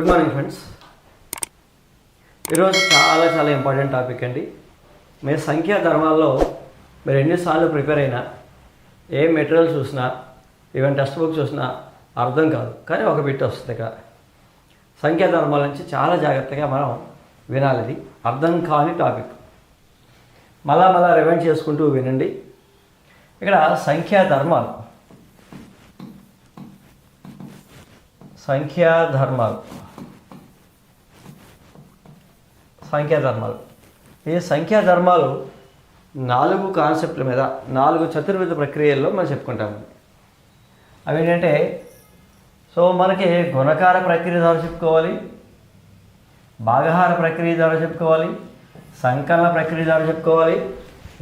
Good morning friends. ఈరోజు చాలా important topic అండి. మీరు సంఖ్యా ధర్మాల్లో మీరు ఎన్నిసార్లు ప్రిపేర్ అయినా, ఏ మెటీరియల్ చూసినా, ఈవెన్ టెక్స్ట్ బుక్ చూసినా అర్థం కాదు. కానీ ఒక బిట్ వస్తుంది ఇక్కడ. సంఖ్యా ధర్మాల నుంచి చాలా జాగ్రత్తగా మనం వినాలి. ఇది అర్థం కాని టాపిక్. మళ్ళా రివైండ్ చేసుకుంటూ వినండి. ఇక్కడ సంఖ్యా ధర్మాలు ఈ సంఖ్యా ధర్మాలు 4 కాన్సెప్ట్ల మీద 4 చతుర్విధ ప్రక్రియల్లో మనం చెప్పుకుంటాము. అవి ఏంటంటే, మనకి గుణకార ప్రక్రియ ద్వారా చెప్పుకోవాలి, భాగహార ప్రక్రియ ద్వారా చెప్పుకోవాలి, సంకలన ప్రక్రియ ద్వారా చెప్పుకోవాలి,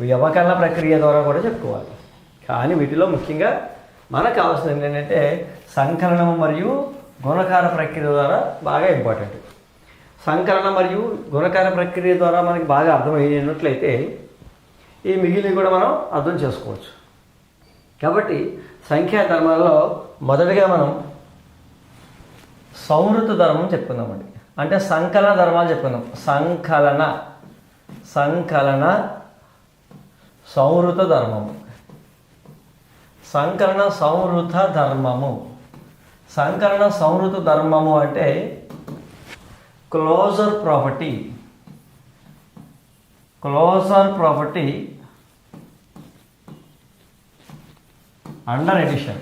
వ్యవకలన ప్రక్రియ ద్వారా కూడా చెప్పుకోవాలి. కానీ వీటిలో ముఖ్యంగా మనకు కావాల్సింది ఏంటంటే సంకలనం మరియు గుణకార ప్రక్రియ ద్వారా బాగా ఇంపార్టెంట్. సంకలన మరియు గుణకార ప్రక్రియ ద్వారా మనకి బాగా అర్థమైనట్లయితే ఈ మిగిలినవి కూడా మనం అర్థం చేసుకోవచ్చు. కాబట్టి సంఖ్యా ధర్మాలలో మొదటిగా మనం సంవృత ధర్మం చెప్పుకుందామండి. అంటే సంకలన ధర్మాలు చెప్పుకుందాం. సంకలన సంవృత ధర్మము, సంకలన సంవృత ధర్మము. సంకలన సంవృత ధర్మము అంటే closure property under addition.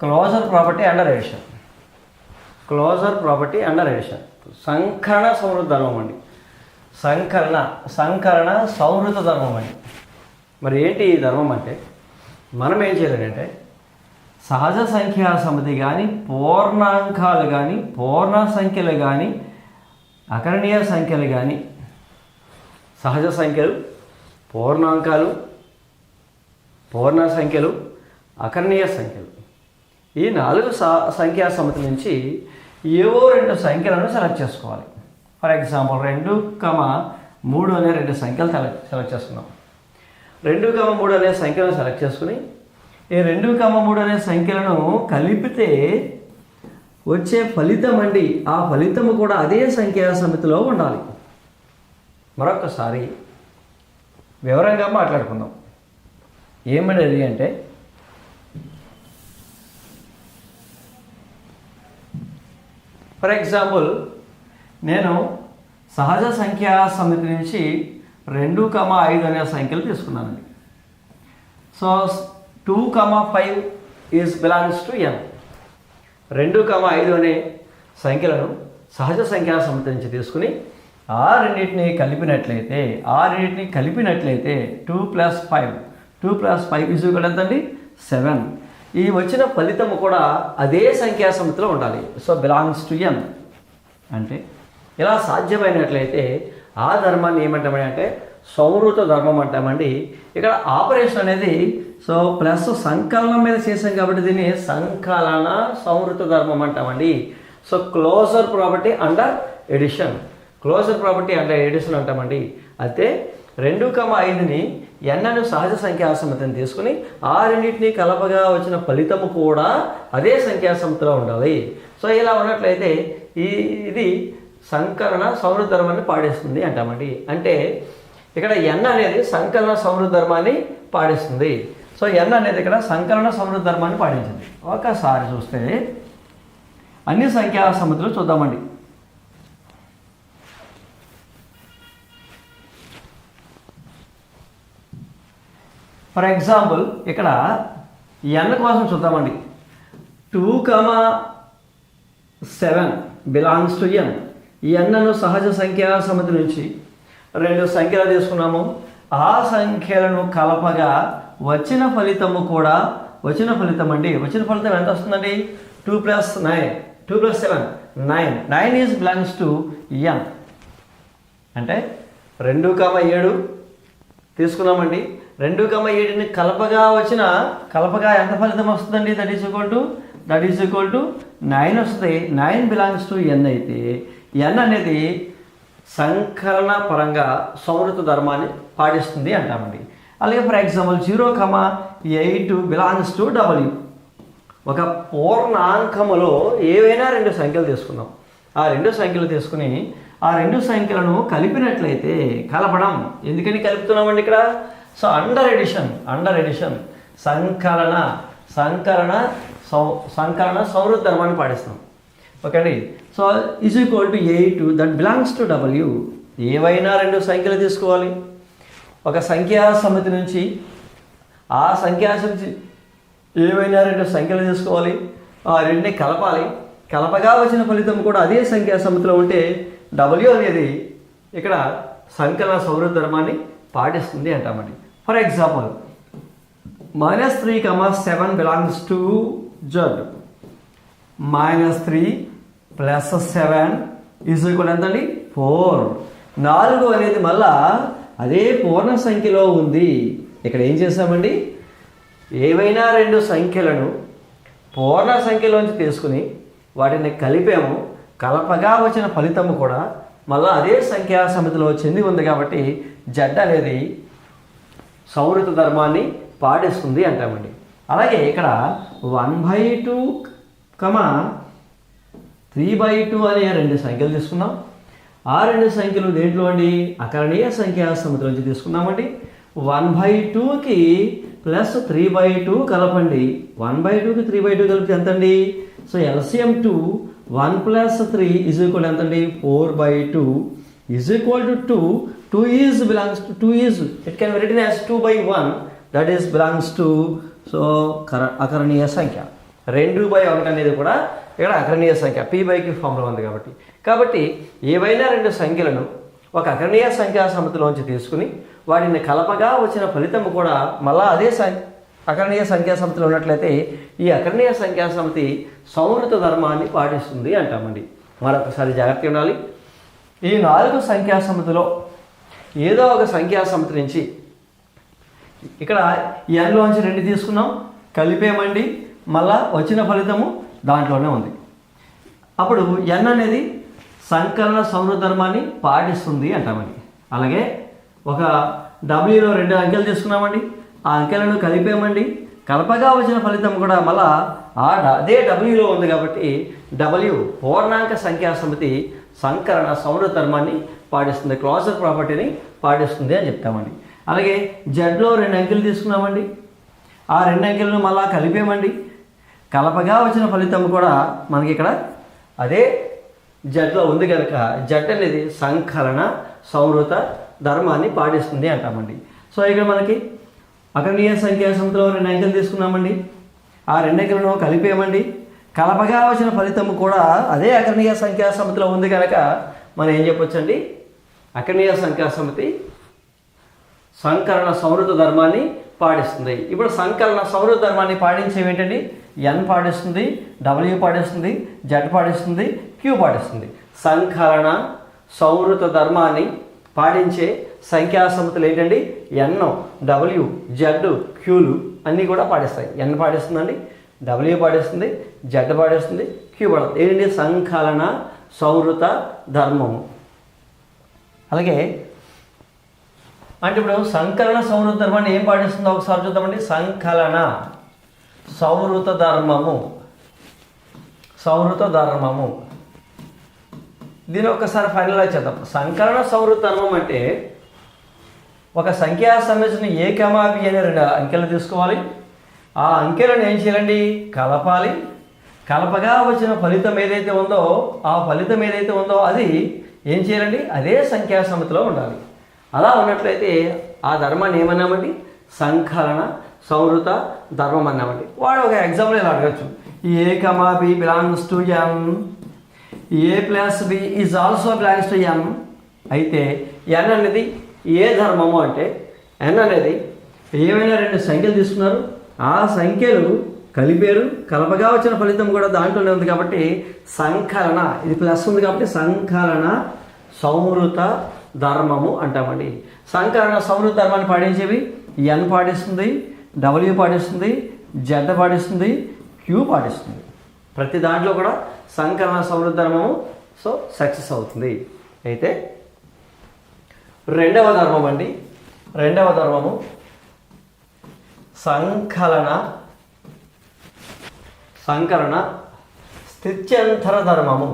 Closure property under addition. సంకలన సంవృత ధర్మం అండి. సంకలన సంవృత ధర్మం అండి. మరి ఏంటి ఈ ధర్మం అంటే, మనం ఏం చేయాలంటే సహజ సంఖ్యా సమితి కానీ, పూర్ణాంకాలు కానీ, పూర్ణ సంఖ్యలు కానీ, అకరణీయ సంఖ్యలు కానీ, సహజ సంఖ్యలు, పూర్ణాంకాలు, పూర్ణ సంఖ్యలు, అకరణీయ సంఖ్యలు, ఈ 4 సంఖ్యా సమితి నుంచి ఏవో 2 సంఖ్యలను సెలెక్ట్ చేసుకోవాలి. ఫర్ ఎగ్జాంపుల్ 2,3 అనే 2 సంఖ్యలు సెలెక్ట్ చేసుకున్నాం. 2,3 అనే సంఖ్యలను సెలెక్ట్ చేసుకుని ఈ 2,3 అనే సంఖ్యలను కలిపితే వచ్చే ఫలితం అండి, ఆ ఫలితము కూడా అదే సంఖ్యా సమితిలో ఉండాలి. మరొకసారి వివరంగా మాట్లాడుకుందాం. ఏమనేది అంటే, ఫర్ ఎగ్జాంపుల్ నేను సహజ సంఖ్యా సమితి నుంచి 2,5 అనే సంఖ్యలు తీసుకున్నానండి. 2,5 బిలాంగ్స్ టు n. 2,5 అనే సంఖ్యలను సహజ సంఖ్యా సమితి నుంచి తీసుకుని ఆ రెండింటిని కలిపినట్లయితే 2 + 5 ఎంతండి? 7. ఈ వచ్చిన ఫలితము కూడా అదే సంఖ్యా సమితిలో ఉండాలి. బిలాంగ్స్ టు n అంటే ఇలా సాధ్యమైనట్లయితే ఆ ధర్మాన్ని ఏమంటామని అంటే సంవృత ధర్మం అంటామండి. ఇక్కడ ఆపరేషన్ అనేది ప్లస్ సంకలనం మీద చేసాం కాబట్టి దీన్ని సంకలన సంవృత ధర్మం అంటామండి. క్లోజర్ ప్రాపర్టీ అండర్ ఎడిషన్ అంటామండి. అయితే 2,5ని n అను సహజ సంఖ్యా సమితిని తీసుకుని ఆ రెండింటిని కలపగా వచ్చిన ఫలితము కూడా అదే సంఖ్యా సమితిలో ఉండాలి. ఇలా ఉన్నట్లయితే ఇది సంకలన సంవృత ధర్మాన్ని పాటిస్తుంది అంటామండి. అంటే ఇక్కడ n అనేది సంకలన సంవృత ధర్మాన్ని పాటిస్తుంది. n అనేది ఇక్కడ సంకలన సంవృత ధర్మాన్ని పాటించింది. ఒకసారి చూస్తే అన్ని సంఖ్యా సమితులు చూద్దామండి. ఫర్ ఎగ్జాంపుల్ ఇక్కడ n కోసం చూద్దామండి. 2,7 బిలాంగ్స్ టు n. ఈ n ను సహజ సంఖ్యా సమితి నుంచి 2 సంఖ్యలు తీసుకున్నాము. ఆ సంఖ్యలను కలపగా వచ్చిన ఫలితం ఎంత వస్తుందండి? 2 + 7 9 బిలాంగ్స్ టు n. అంటే 2,7 తీసుకున్నామండి. 2,7ని కలపగా ఎంత ఫలితం వస్తుందండి? దట్ ఈజ్ ఈక్వల్ టు 9 వస్తుంది. 9 బిలాంగ్స్ టు n అయితే n అనేది సంకలన పరంగా సంవృత ధర్మాన్ని పాటిస్తుంది అంటామండి. అలాగే for example 0,8 belongs to W. ఒక పూర్ణాంకములో ఏవైనా రెండు సంఖ్యలు తీసుకుందాం. ఆ రెండు సంఖ్యలు తీసుకుని ఆ రెండు సంఖ్యలను కలిపినట్లయితే, కలపడం ఎందుకని కలుపుతున్నామండి ఇక్కడ? సో అండర్ ఎడిషన్ సంకలన సౌహృద ధర్మాన్ని పాటిస్తాం. ఓకే అండి. So is equal to 8 that belongs to W. ఏవైనా రెండు సంఖ్యలు తీసుకోవాలి. ఒక సంఖ్యా సమితి నుంచి ఆ సంఖ్యా సమితి ఏవైనా రెండు సంఖ్యలు తీసుకోవాలి, ఆ రెండిని కలపాలి. కలపగా వచ్చిన ఫలితం కూడా అదే సంఖ్యా సమితిలో ఉంటే W అనేది ఇక్కడ సంకలన సౌహృద ధర్మాన్ని పాటిస్తుంది అంటామండి. For example -3, 7 belongs to Z. -3 + 7 is equal ఎంతండి? 4. 4 అనేది మళ్ళా అదే పూర్ణ సంఖ్యలో ఉంది. ఇక్కడ ఏం చేసామండి? ఏవైనా రెండు సంఖ్యలను పూర్ణ సంఖ్యలోంచి తీసుకుని వాటిని కలిపాము. కలపగా వచ్చిన ఫలితము కూడా మళ్ళీ అదే సంఖ్యా సమితిలో చెంది ఉంది కాబట్టి Z అనేది సౌహృద ధర్మాన్ని పాటిస్తుంది అంటామండి. అలాగే ఇక్కడ 1/2, 3/2 అనే రెండు సంఖ్యలు తీసుకున్నాం. ఆ రెండు సంఖ్యలు దేంట్లో అండి? అకరణీయ సంఖ్యా సమితి నుంచి తీసుకున్నామండి. 1/2కి ప్లస్ 3/2 కలపండి. 1/2కి 3/2 కలిపితే ఎంతండి? సో LCM 2, 1 + 3 ఈజ్ ఈక్వల్ ఎంతండి? 4/2 is equal to 2. 2 is belongs to 2 is it can be written as 2/1 that is belongs to so అకరణీయ సంఖ్య. 2/1 అనేది కూడా ఇక్కడ అకరణీయ సంఖ్య P/Q ఫామ్లో ఉంది కాబట్టి ఏవైనా రెండు సంఖ్యలను ఒక అకరణీయ సంఖ్యా సమితిలోంచి తీసుకుని వాటిని కలపగా వచ్చిన ఫలితం కూడా మళ్ళా అదే అకరణీయ సంఖ్యా సమితిలో ఉన్నట్లయితే ఈ అకరణీయ సంఖ్యా సమితి సౌహృద ధర్మాన్ని పాటిస్తుంది అంటామండి. మరొకసారి జాగ్రత్తగా ఉండాలి. ఈ 4 సంఖ్యా సమితిలో ఏదో ఒక సంఖ్యా సమితి నుంచి ఇక్కడ Nలోంచి 2 తీసుకున్నాం, కలిపేమండి, మళ్ళా వచ్చిన ఫలితము దాంట్లోనే ఉంది. అప్పుడు N అనేది సంకలన సౌహృద ధర్మాన్ని పాటిస్తుంది అంటామండి. అలాగే ఒక Wలో 2 అంకెలు తీసుకున్నామండి, ఆ అంకెలను కలిపేమండి, కలపగా వచ్చిన ఫలితం కూడా మళ్ళా అదే Wలో ఉంది కాబట్టి W పూర్ణాంక సంఖ్యా సమితి సంకలన సౌహృద ధర్మాన్ని పాటిస్తుంది, క్లాజర్ ప్రాపర్టీని పాటిస్తుంది అని చెప్తామండి. అలాగే Zలో 2 అంకెలు తీసుకున్నామండి, ఆ 2 అంకెలను మళ్ళా కలిపేమండి, కలపగా వచ్చిన ఫలితం కూడా మనకి ఇక్కడ అదే Zలో ఉంది కనుక Z అనేది సంకలన సౌహృద ధర్మాన్ని పాటిస్తుంది అంటామండి. సో ఇక్కడ మనకి అకరణీయ సంఖ్యా సమితిలో 2 అంకెలు తీసుకున్నామండి, ఆ 2 అంకెలను కలిపేమండి, కలపగా వచ్చిన ఫలితం కూడా అదే అకరణీయ సంఖ్యా సమితిలో ఉంది కనుక మనం ఏం చెప్పొచ్చండి? అకరణీయ సంఖ్యా సమితి సంకలన సౌహృద ధర్మాన్ని పాటిస్తుంది. ఇప్పుడు సంకలన సౌహృద ధర్మాన్ని పాటించేవి ఏంటండి? N పాటిస్తుంది, W పాటిస్తుంది, Z పాటిస్తుంది, Q పాటిస్తుంది. సంకలన సౌహృద ధర్మాన్ని పాటించే సంఖ్యా సమితులు ఏంటండి? N, W, Z, Qలు అన్నీ కూడా పాటిస్తాయి. N పాటిస్తుందండి, W పాటిస్తుంది, Z పాటిస్తుంది, Q పాటిస్తుంది. ఏంటండి? సంకలన సౌహృద ధర్మము. అలాగే అంటే ఇప్పుడు సంకలన సౌహృద ధర్మాన్ని ఏం పాటిస్తుందో ఒకసారి చూద్దామండి. సంకలన సౌహృద ధర్మము దీని ఒక్కసారి ఫైనలైజ్ చేద్దాం. సంకలన సౌహృద ధర్మం అంటే ఒక సంఖ్యా సమితిని A, B అనే 2 అంకెలు తీసుకోవాలి, ఆ అంకెలను ఏం చేయాలండి? కలపాలి. కలపగా వచ్చిన ఫలితం ఏదైతే ఉందో ఆ ఫలితం ఏదైతే ఉందో అది ఏం చేయాలండి? అదే సంఖ్యా సమితిలో ఉండాలి. అలా ఉన్నట్లయితే ఆ ధర్మాన్ని ఏమన్నామండి? సంకలన సౌహృద ధర్మం అన్నామండి. వాడు ఒక ఎగ్జాంపుల్ ఇలా అడగచ్చు. A, B belongs to M, A + B is also belongs to M. అయితే N అనేది ఏ ధర్మము అంటే N అనేది ఏమైనా 2 సంఖ్యలు తీసుకున్నారు, ఆ సంఖ్యలు కలిపారు, కలపగా వచ్చిన ఫలితం కూడా దాంట్లోనే ఉంది కాబట్టి సంకలన, ఇది ప్లస్ ఉంది కాబట్టి సంకలన సౌహృద ధర్మము అంటామండి. సంకలన సౌహృద ధర్మాన్ని పాటించేవి N పాటిస్తుంది, W పాటిస్తుంది, Z పాటిస్తుంది, Q పాటిస్తుంది. ప్రతి దాంట్లో కూడా సంకలన సౌహృద ధర్మము సో సక్సెస్ అవుతుంది. అయితే రెండవ ధర్మము సంకలన సంకలన స్థిత్యంతర ధర్మము.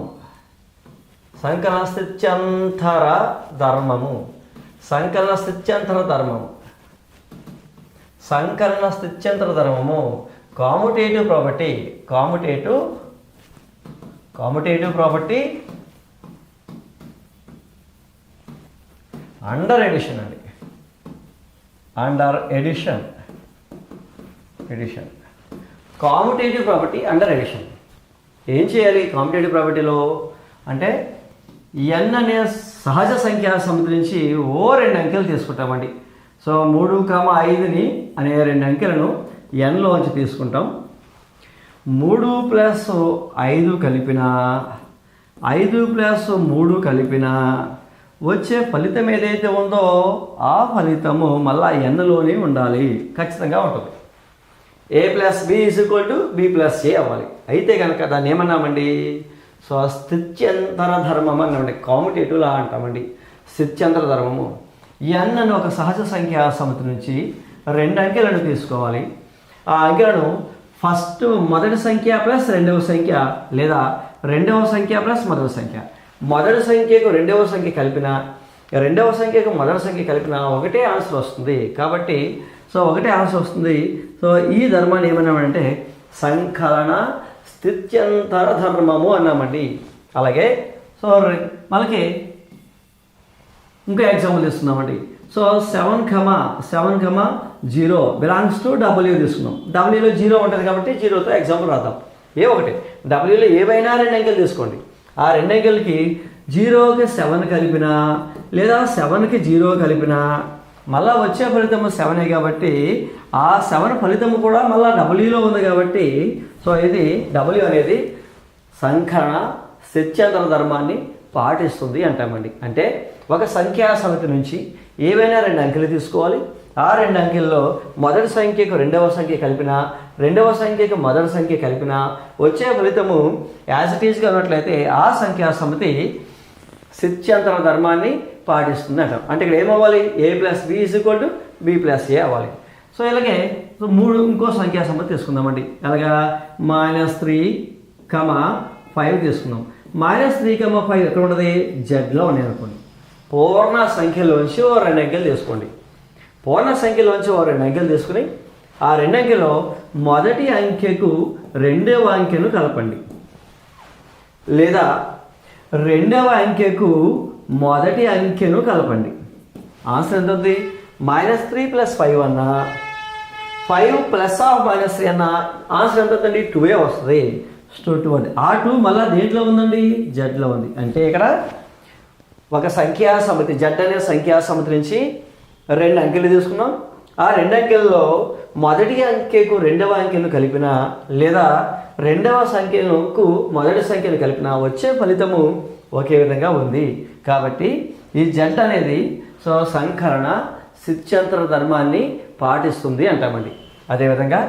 సంకలన స్థిత్యంతర ధర్మము. సంకలన స్థిత్యంతర ధర్మము. సంకలన స్థిత్యంతర ధర్మము. Commutative property. Commutative property under addition అండి. Under addition. Commutative property under addition. ఏం చేయాలి కాముటేటివ్ ప్రాపర్టీలో అంటే ఎన్ అనే సహజ సంఖ్యా సమితి నుంచి ఓ 2 అంకెలు తీసుకుంటామండి. సో 3, 5ని అనే 2 అంకెలను ఎన్లోంచి తీసుకుంటాం. 3 + 5 కలిపినా 5 + 3 కలిపినా వచ్చే ఫలితం ఏదైతే ఉందో ఆ ఫలితము మళ్ళా ఎన్లోనే ఉండాలి, ఖచ్చితంగా ఉంటుంది. a + b = b + a అవ్వాలి. అయితే కనుక దాన్ని ఏమన్నామండి? సో స్థిత్యంతర ధర్మం అన్నామండి. కాముటేటివ్ లా అంటామండి. స్థిత్యంతర ధర్మము. ఎన్ అని ఒక సహజ సంఖ్యా సమితి నుంచి 2 అంకెలను తీసుకోవాలి. ఆ అంకెలను ఫస్ట్ మొదటి సంఖ్య ప్లస్ రెండవ సంఖ్య లేదా రెండవ సంఖ్య ప్లస్ మొదటి సంఖ్య. మొదటి సంఖ్యకు రెండవ సంఖ్య కలిపిన రెండవ సంఖ్యకు మొదటి సంఖ్య కలిపిన ఒకటే ఆన్సర్ వస్తుంది. కాబట్టి సో ఒకటే ఆన్సర్ వస్తుంది. సో ఈ ధర్మాన్ని ఏమన్నామంటే సంకలన స్థిత్యంతర ధర్మము అన్నామండి. అలాగే సో మనకి ఇంకో ఎగ్జాంపుల్ తీసుకున్నామండి. సో 7,0 బిలాంగ్స్ టు W తీసుకున్నాం. Wలో 0 ఉంటుంది కాబట్టి 0తో ఎగ్జాంపుల్ రాద్దాం. ఒకటి Wలో ఏవైనా 2 అంకెలు తీసుకోండి. ఆ 2 అంకెలకి 0కి 7 కలిపినా లేదా 7కి 0 కలిపినా మళ్ళీ వచ్చే ఫలితము 7 కాబట్టి ఆ 7 ఫలితము కూడా మళ్ళీ Wలో ఉంది కాబట్టి సో ఇది W అనేది సంకలన స్థిత్యంతర ధర్మాన్ని పాటిస్తుంది అంటామండి. అంటే ఒక సంఖ్యా సమితి నుంచి ఏవైనా 2 అంకెలు తీసుకోవాలి. ఆ 2 అంకెల్లో మొదటి సంఖ్యకు రెండవ సంఖ్య కలిపినా రెండవ సంఖ్యకు మొదటి సంఖ్య కలిపినా వచ్చే ఫలితము యాజ్ ఇట్ ఈజ్గా ఉన్నట్లయితే ఆ సంఖ్యా సమితి స్థిత్యంతర ధర్మాన్ని పాటిస్తుంది అంటాం. అంటే ఇక్కడ ఏమవ్వాలి? a + b = b + a అవ్వాలి. సో ఇలాగే 3 ఇంకో సంఖ్యా సమితి తీసుకుందామండి. అలాగా -3,5 తీసుకుందాం. -3,5 ఎక్కడ ఉన్నది? జడ్లో ఉన్నాయి అనుకోండి. పూర్ణ సంఖ్యలోంచి ఓ 2 అంకెలు తీసుకోండి. పూర్ణ సంఖ్యలోంచి ఓ 2 అంకెలు తీసుకుని ఆ 2 అంకెలో మొదటి అంకెకు రెండవ అంకెను కలపండి, లేదా రెండవ అంకెకు మొదటి అంకెను కలపండి. ఆన్సర్ ఎంత ఉంది? -3 + 5 అన్నా 5 + -3 అన్నా ఆన్సర్ ఎంత అవుతుంది? 2 వస్తుంది. 2 అండి. ఆ 2 మళ్ళీ దేంట్లో ఉందండి? జడ్లో ఉంది. అంటే ఇక్కడ ఒక సంఖ్యా సమితి జడ్ అనే సంఖ్యా సమితి నుంచి 2 అంకెలు తీసుకున్నాం. ఆ 2 అంకెల్లో మొదటి అంకెకు రెండవ అంకెను కలిపినా లేదా రెండవ సంఖ్యకు మొదటి సంఖ్యను కలిపినా వచ్చే ఫలితము ఒకే విధంగా ఉంది. కాబట్టి ఈ జడ్ అనేది సో సంకలన స్థిత్యంతర ధర్మాన్ని పాటిస్తుంది అంటామండి. అదేవిధంగా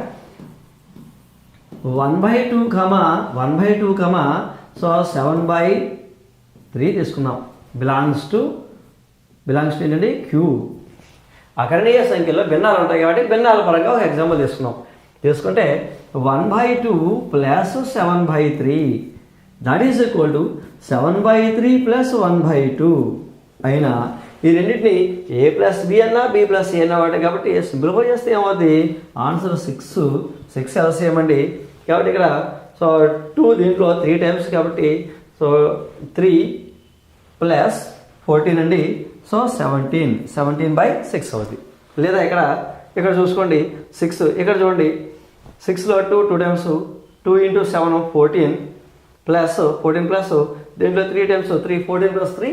1/2, సో 7/3 తీసుకున్నాం. బిలాంగ్స్ టు ఏంటండి? క్యూ. అకరణీయ సంఖ్యలో భిన్నాలు ఉంటాయి కాబట్టి భిన్నాల పరంగా ఒక ఎగ్జాంపుల్ తీసుకుంటే 1/2 + 7/3 దట్ ఈజ్ ఈక్వల్ టు 7/3 + 1/2 అయినా ఈ రెండింటిని a + b అన్నా b + a అన్నా వాటి కాబట్టి సింప్లిఫై చేస్తే ఏమవుతుంది? ఆన్సర్ 6 ఎల్సిఎం అండి. కాబట్టి ఇక్కడ సో 2 దీంట్లో 3 టైమ్స్ కాబట్టి సో 3 + 14 అండి. సో 17/6 అవుతుంది. లేదా ఇక్కడ చూసుకోండి 6, ఇక్కడ చూడండి 6లో 2 టైమ్స్ 2 × 7 14 ప్లస్ దీంట్లో 3 టైమ్స్ 3 14 + 3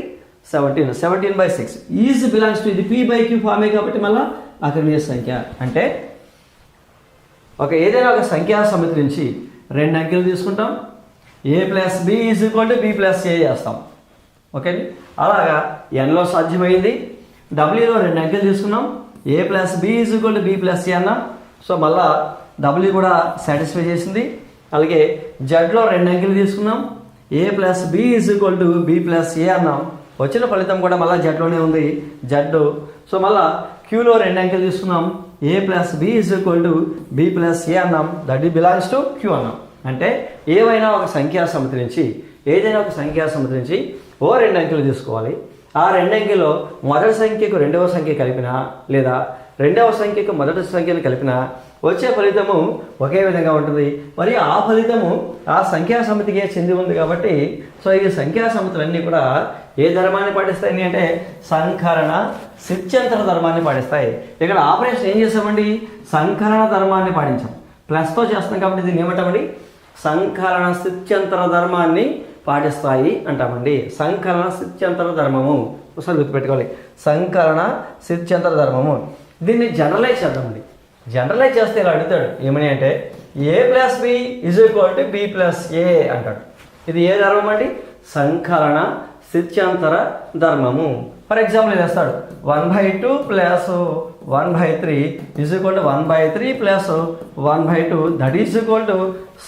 17/6 ఈజ్ బిలాంగ్స్ టు ఇది p/q ఫామే కాబట్టి మళ్ళీ అకరణీయ సంఖ్య. అంటే ఏదైనా ఒక సంఖ్యా సమితి నుంచి 2 అంకెలు తీసుకుంటాం. a + b = b + a చేస్తాం. ఓకే అండి. అలాగా ఎన్లో సాధ్యమైంది. డబ్ల్యూలో 2 అంకెలు తీసుకున్నాం. a + b = b + a అన్నాం. సో మళ్ళా డబ్ల్యూ కూడా సాటిస్ఫై చేసింది. అలాగే జడ్లో 2 అంకెలు తీసుకున్నాం. a + b = b + a అన్నాం. వచ్చిన ఫలితం కూడా మళ్ళీ జడ్లోనే ఉంది. జడ్. సో మళ్ళా క్యూలో 2 అంకెలు తీసుకున్నాం. a + b = b + a అన్నాం. దట్ బిలాంగ్స్ టు క్యూ అన్నాం. అంటే ఏదైనా ఒక సంఖ్యా సమితి నుంచి ఓ 2 అంకెలు తీసుకోవాలి. ఆ 2 అంకెలో మొదటి సంఖ్యకు రెండవ సంఖ్య కలిపినా లేదా రెండవ సంఖ్యకు మొదటి సంఖ్యను కలిపినా వచ్చే ఫలితము ఒకే విధంగా ఉంటుంది. మరి ఆ ఫలితము ఆ సంఖ్యా సమితికే చెంది ఉంది కాబట్టి సో ఈ సంఖ్యా సమితులన్నీ కూడా ఏ ధర్మాన్ని పాటిస్తాయి అంటే సంకరణ స్థిత్యంతర ధర్మాన్ని పాటిస్తాయి. ఇక్కడ ఆపరేషన్ ఏం చేసామండి? సంకరణ ధర్మాన్ని పాటించాం. ప్లస్తో చేస్తాం కాబట్టి దీన్ని ఏమంటామండి? సంకరణ స్థిత్యంతర ధర్మాన్ని పాటిస్తాయి అంటామండి. సంకలన స్థిత్యంతర ధర్మము ఒకసారి గుర్తుపెట్టుకోవాలి. సంకలన స్థిత్యంతర ధర్మము. దీన్ని జనరలైజ్ చేద్దామండి. జనరలైజ్ చేస్తే ఇలా అడుగుతాడు ఏమని అంటే a + b = b + a అంటాడు. ఇది ఏ ధర్మం అండి? సంకలన స్థిత్యంతర ధర్మము. ఫర్ ఎగ్జాంపుల్ ఇది వేస్తాడు 1/2 + 1/3 = 1/3 + 1/2 దట్ ఈజ్ ఈక్వల్ టు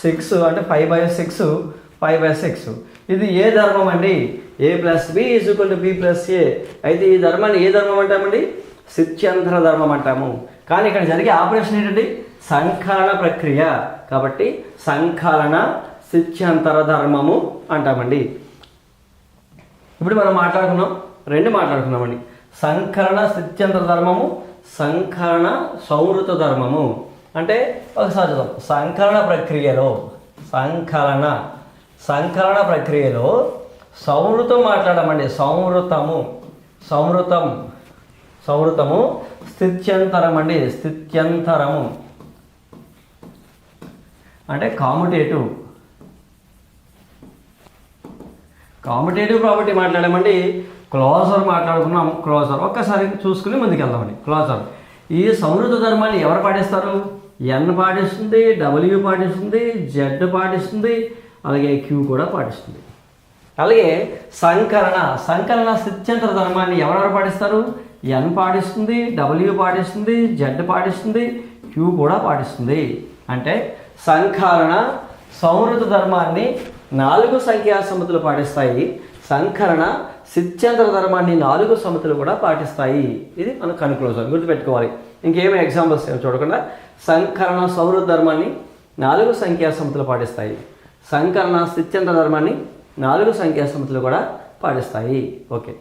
6 అంటే 5/6 ఇది ఏ ధర్మం అండి? a + b = b + a. అయితే ఈ ధర్మాన్ని ఏ ధర్మం అంటామండి? స్థిత్యంతర ధర్మం అంటాము. కానీ ఇక్కడ జరిగే ఆపరేషన్ ఏంటండి? సంకలన ప్రక్రియ. కాబట్టి సంకలన స్థిత్యంతర ధర్మము అంటామండి. ఇప్పుడు మనం మాట్లాడుకున్నామండి. సంకలన స్థిత్యంతర ధర్మము, సంకలన సంవృత ధర్మము. అంటే ఒకసారి చూద్దాం. సంకలన ప్రక్రియలో సంవృతం మాట్లాడమండి. సంవృతము స్థిత్యంతరం అండి. స్థిత్యంతరము అంటే కాముటేటివ్ ప్రాపర్టీ మాట్లాడామండి. క్లోజర్ మాట్లాడుకున్నాం. క్లోజర్ ఒక్కసారి చూసుకుని ముందుకు వెళ్దామండి. క్లోజర్ ఈ సంవృత ధర్మాన్ని ఎవరు పాటిస్తారు? ఎన్ పాటిస్తుంది, డబ్ల్యూ పాటిస్తుంది, జెడ్ పాటిస్తుంది, అలాగే క్యూ కూడా పాటిస్తుంది. అలాగే సంకలన స్థిత్యంతర ధర్మాన్ని ఎవరెవరు పాటిస్తారు? ఎన్ పాటిస్తుంది, డబ్ల్యూ పాటిస్తుంది, జెడ్ పాటిస్తుంది, క్యూ కూడా పాటిస్తుంది. అంటే సంకలన సంవృత ధర్మాన్ని 4 సంఖ్యా సమితులు పాటిస్తాయి. సంకలన స్థిత్యంతర ధర్మాన్ని 4 సమితులు కూడా పాటిస్తాయి. ఇది మనం కన్క్లూజన్ గుర్తుపెట్టుకోవాలి. ఇంకేమీ ఎగ్జాంపుల్స్ చూడకుండా సంకలన సంవృత ధర్మాన్ని 4 సంఖ్యా సమితులు పాటిస్తాయి. సంకలన స్థిత్యంతర ధర్మాన్ని 4 సంఖ్యా సమితులు కూడా పాటిస్తాయి. ఓకే,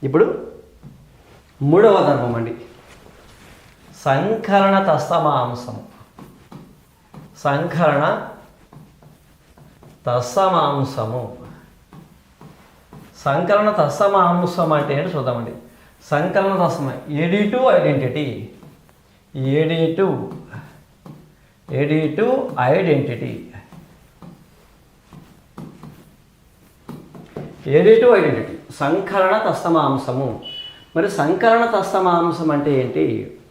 ఇప్పుడు 3వ ధర్మం అండి. సంకలన తత్సమాంసము. సంకలన తత్సమాంసం అంటే ఏంటి చూద్దామండి. సంకలన తత్సమ ఎడిటివ్ ఐడెంటిటీ. సంకలన తత్సమాంసము. మరి సంకలన తత్సమాంసం అంటే ఏంటి?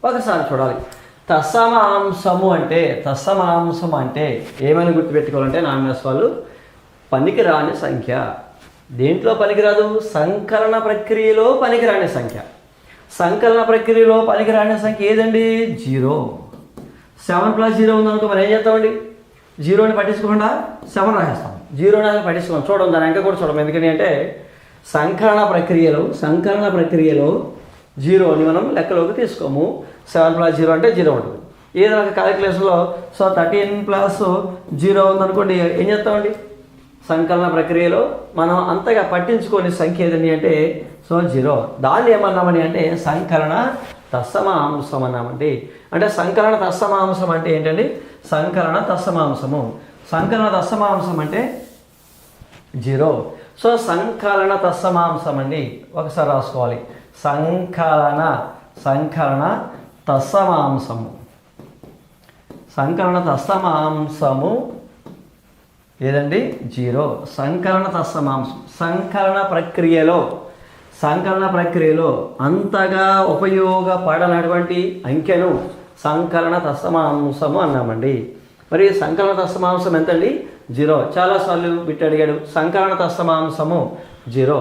ఒకసారి చూడాలి. తత్సమాంసము అంటే ఏమని గుర్తుపెట్టుకోవాలంటే నామినస్ వాళ్ళు పనికిరాని సంఖ్య. దేంట్లో పనికిరాదు? సంకలన ప్రక్రియలో పనికిరాని సంఖ్య. సంకలన ప్రక్రియలో పనికిరాని సంఖ్య ఏదండి? 0. 7 + 0 ఉందనుకో మనం ఏం చేస్తామండి? 0ని పట్టించుకోకుండా 7 రాసేస్తాం. 0ని పట్టించుకోండి. చూడం దాని అంక కూడా చూడం. ఎందుకని అంటే సంకలన ప్రక్రియలో 0ని మనం లెక్కలోకి తీసుకోము. 7 + 0 అంటే 0 ఉంటుంది. ఏదో ఒక క్యాలిక్యులేషన్లో 13 + 0 ఉందనుకోండి ఏం చేస్తామండి? సంకలన ప్రక్రియలో మనం అంతగా పట్టించుకోని సంఖ్య ఏదండి అంటే 0. దాన్ని ఏమన్నామని అంటే సంకలన తత్సమాంసం అన్నామండి. అంటే సంకలన తత్సమాంసం అంటే ఏంటండి? సంకలన తత్సమాంసము అంటే 0. సో సంకలన తత్సమాంసం అండి. ఒకసారి రాసుకోవాలి. సంకలన తత్సమాంసము ఏదండి? 0. సంకలన తత్సమాంసం సంకలన ప్రక్రియలో అంతగా ఉపయోగపడనటువంటి అంకెను సంకలన తత్సమాంసము అన్నామండి. మరి సంకలన తత్సమాంసం ఎంతండి? 0. చాలాసార్లు బిట్ అడిగాడు. సంకలన తత్సమాంసము 0.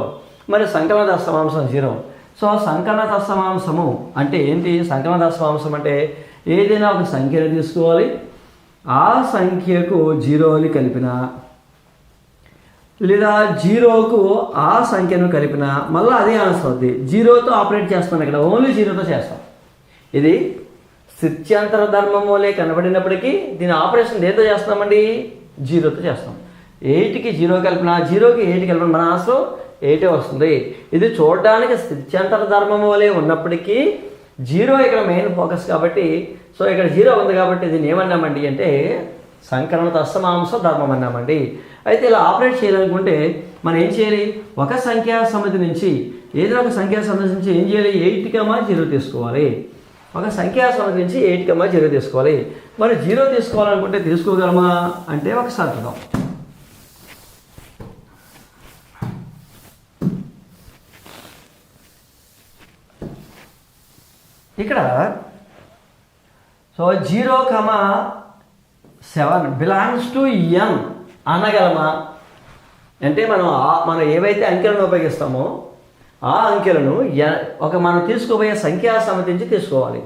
మరి సంకలన తత్సమాంసం 0. సో సంకలన తత్సమాంసము అంటే ఏంటి? సంకలన తత్సమాంసం అంటే ఏదైనా ఒక సంఖ్యను తీసుకోవాలి, ఆ సంఖ్యకు 0ని కలిపినా లేదా 0కు ఆ సంఖ్యను కలిపినా మళ్ళీ అదే ఆన్సర్ అవుతుంది. 0తో ఆపరేట్ చేస్తాను. ఇక్కడ ఓన్లీ 0తో చేస్తాం. ఇది స్థిత్యంతర ధర్మం వలె కనబడినప్పటికీ దీని ఆపరేషన్ దేంతో చేస్తామండి? జీరోతో చేస్తాం. 8కి 0 కలిపిన 0కి 8 కలిపిన మన ఆన్సర్ 8 వస్తుంది. ఇది చూడడానికి స్థిత్యంతర ధర్మం వలె ఉన్నప్పటికీ 0 ఇక్కడ మెయిన్ ఫోకస్ కాబట్టి, సో ఇక్కడ 0 ఉంది కాబట్టి దీన్ని ఏమన్నామండి అంటే సంకలన తత్సమాంస ధర్మం అన్నామండి. అయితే ఇలా ఆపరేట్ చేయాలనుకుంటే మనం ఏం చేయాలి? ఒక సంఖ్యా సమితి నుంచి ఏదైనా ఒక సంఖ్యా సమితి నుంచి ఏం చేయాలి? 8,0 తీసుకోవాలి. ఒక సంఖ్యా సమితి నుంచి 8,0 తీసుకోవాలి. మరి 0 తీసుకోవాలనుకుంటే తీసుకోగలమా అంటే ఒకసారి చూద్దాం. ఇక్కడ సో 0,7 బిలాంగ్స్ టు n అనగలమా అంటే మనం ఏవైతే అంకెలను ఉపయోగిస్తామో ఆ అంకెలను మనం తీసుకోబోయే సంఖ్యా సమితి నుంచి తీసుకోవాలి.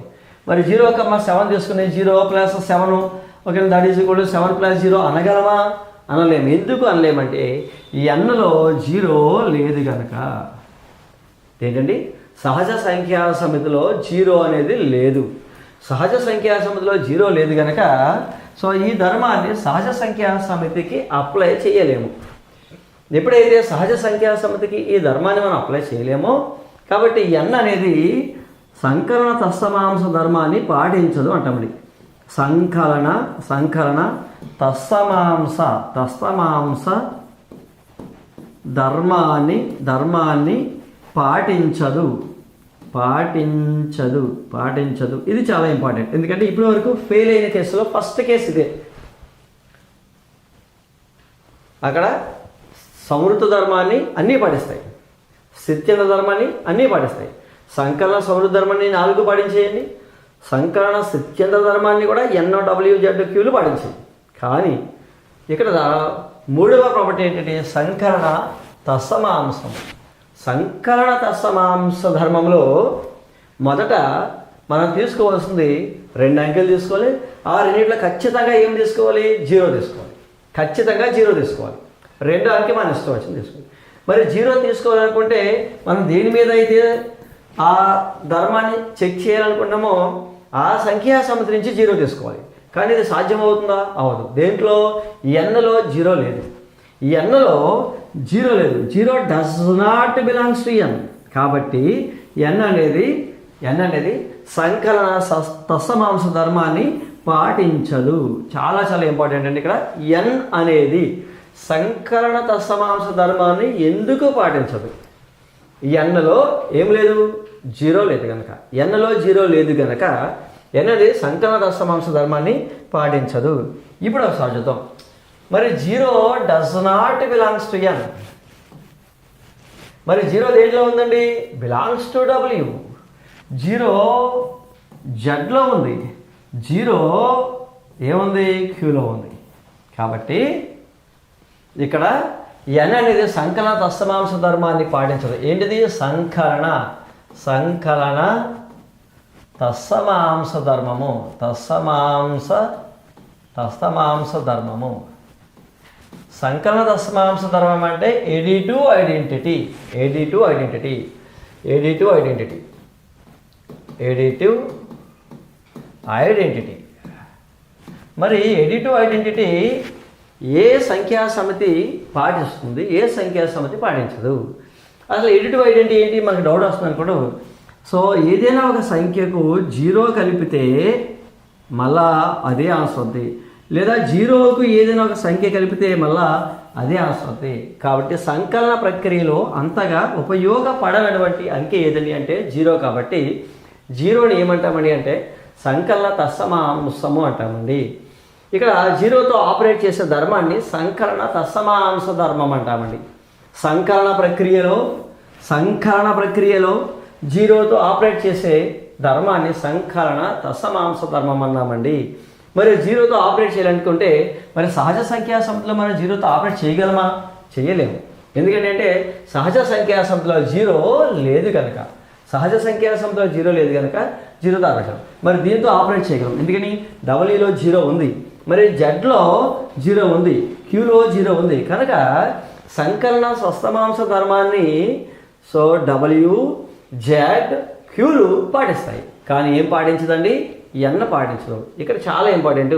మరి 0,7 తీసుకుని 0 + 7 okay that is equal to 7 + 0 అనగలమా? అనలేము. ఎందుకు అనలేమంటే ఈ n లో 0 లేదు కనుక. ఏంటండి? సహజ సంఖ్యా సమితిలో 0 అనేది లేదు. సహజ సంఖ్యా సమితిలో 0 లేదు కనుక సో ఈ ధర్మాన్ని సహజ సంఖ్యా సమితికి అప్లై చేయలేము. ఎప్పుడైతే సహజ సంఖ్యా సమితికి ఈ ధర్మాన్ని మనం అప్లై చేయలేమో కాబట్టి n అనేది సంకలన తత్సమాంస ధర్మాన్ని పాటించదు అంటామండి. సంకలన తత్సమాంస ధర్మాన్ని పాటించదు. ఇది చాలా ఇంపార్టెంట్. ఎందుకంటే ఇప్పటి వరకు ఫెయిల్ అయిన కేసులో ఫస్ట్ కేసు ఇదే. అక్కడ సంవృత ధర్మాన్ని అన్నీ పాటిస్తాయి, స్థిత్యంత ధర్మాన్ని అన్నీ పాటిస్తాయి. సంకలన సంవృత ధర్మాన్ని 4 పాటించేయండి, సంకలన స్థిత్యంత ధర్మాన్ని కూడా NOWZQలు పాటించేయండి. కానీ ఇక్కడ 3వ ప్రాపర్టీ ఏంటంటే సంకలన తత్సమాంసం. సంకలన తత్సమాంస ధర్మంలో మొదట మనం తీసుకోవాల్సింది 2 అంకెలు తీసుకోవాలి. ఆ రెండింటిలో ఖచ్చితంగా ఏం తీసుకోవాలి? 0 తీసుకోవాలి. ఖచ్చితంగా 0 తీసుకోవాలి. 2 అంకె మనం ఇష్టం వచ్చింది తీసుకోవాలి. మరి 0 తీసుకోవాలనుకుంటే మనం దేని మీద అయితే ఆ ధర్మాన్ని చెక్ చేయాలనుకున్నామో ఆ సంఖ్యా సమితి నుంచి 0 తీసుకోవాలి. కానీ ఇది సాధ్యమవుతుందా? అవ్వదు. దేంట్లో? n లో 0 లేదు. n-లో 0 లేదు. 0 does not belongs to n. కాబట్టి n అనేది సంకలన తత్సమాంస ధర్మాన్ని పాటించదు. చాలా చాలా ఇంపార్టెంట్ అండి. ఇక్కడ n అనేది సంకలన తత్సమాంస ధర్మాన్ని ఎందుకు పాటించదు? n-లో ఏం లేదు? 0 లేదు కనుక. n-లో 0 లేదు కనుక n అనేది సంకలన తత్సమాంస ధర్మాన్ని పాటించదు. ఇప్పుడు ఒకసారి చూద్దాం. మరి 0 does not belongs to n. మరి 0 దేంట్లో ఉందండి? Belongs to W. 0 జడ్లో ఉంది, 0 ఏముంది? క్యూలో ఉంది. కాబట్టి ఇక్కడ n అనేది సంకలన తత్సమాంస ధర్మాన్ని పాటించదు. ఏంటిది? సంకలన తత్సమాంస ధర్మము. తత్సమాంస ధర్మము. సంకలన తత్సమాంస ధర్మం అంటే ఎడిటివ్ ఐడెంటిటీ. మరి ఎడిటివ్ ఐడెంటిటీ ఏ సంఖ్యా సమితి పాటిస్తుంది, ఏ సంఖ్యా సమితి పాటించదు? అసలు ఎడిటివ్ ఐడెంటిటీ ఏంటి? మనకు డౌట్ వస్తుంది అనుకోండి. సో ఏదైనా ఒక సంఖ్యకు 0 కలిపితే మళ్ళా అదే ఆన్సర్ అవుతుంది, లేదా 0కు ఏదైనా ఒక సంఖ్య కలిపితే మళ్ళా అదే ఆన్సర్ అవుతుంది. కాబట్టి సంకలన ప్రక్రియలో అంతగా ఉపయోగపడనటువంటి అంకె ఏదని అంటే 0. కాబట్టి 0ని ఏమంటామండి అంటే సంకలన తత్సమాంసము అంటామండి. ఇక్కడ 0తో ఆపరేట్ చేసే ధర్మాన్ని సంకలన తత్సమాంస ధర్మం అంటామండి. సంకలన ప్రక్రియలో 0తో ఆపరేట్ చేసే ధర్మాన్ని సంకలన తత్సమాంస ధర్మం అన్నామండి. మరి 0తో ఆపరేట్ చేయాలనుకుంటే మరి సహజ సంఖ్యా సమితిలో మనం 0తో ఆపరేట్ చేయగలమా? చేయలేము. ఎందుకంటే సహజ సంఖ్యా సమితిలో 0 లేదు కనుక. 0తో ఆపరేట్. మరి దీంతో ఆపరేట్ చేయగలం. ఎందుకని? డబ్ల్యూలో 0 ఉంది, మరి జడ్లో 0 ఉంది, క్యూలో 0 ఉంది కనుక సంకలన తత్సమాంస ధర్మాన్ని సో W, Z, క్యూలు పాటిస్తాయి. కానీ ఏం పాటించదండి? n పాటించదు. ఇక్కడ చాలా ఇంపార్టెంట్.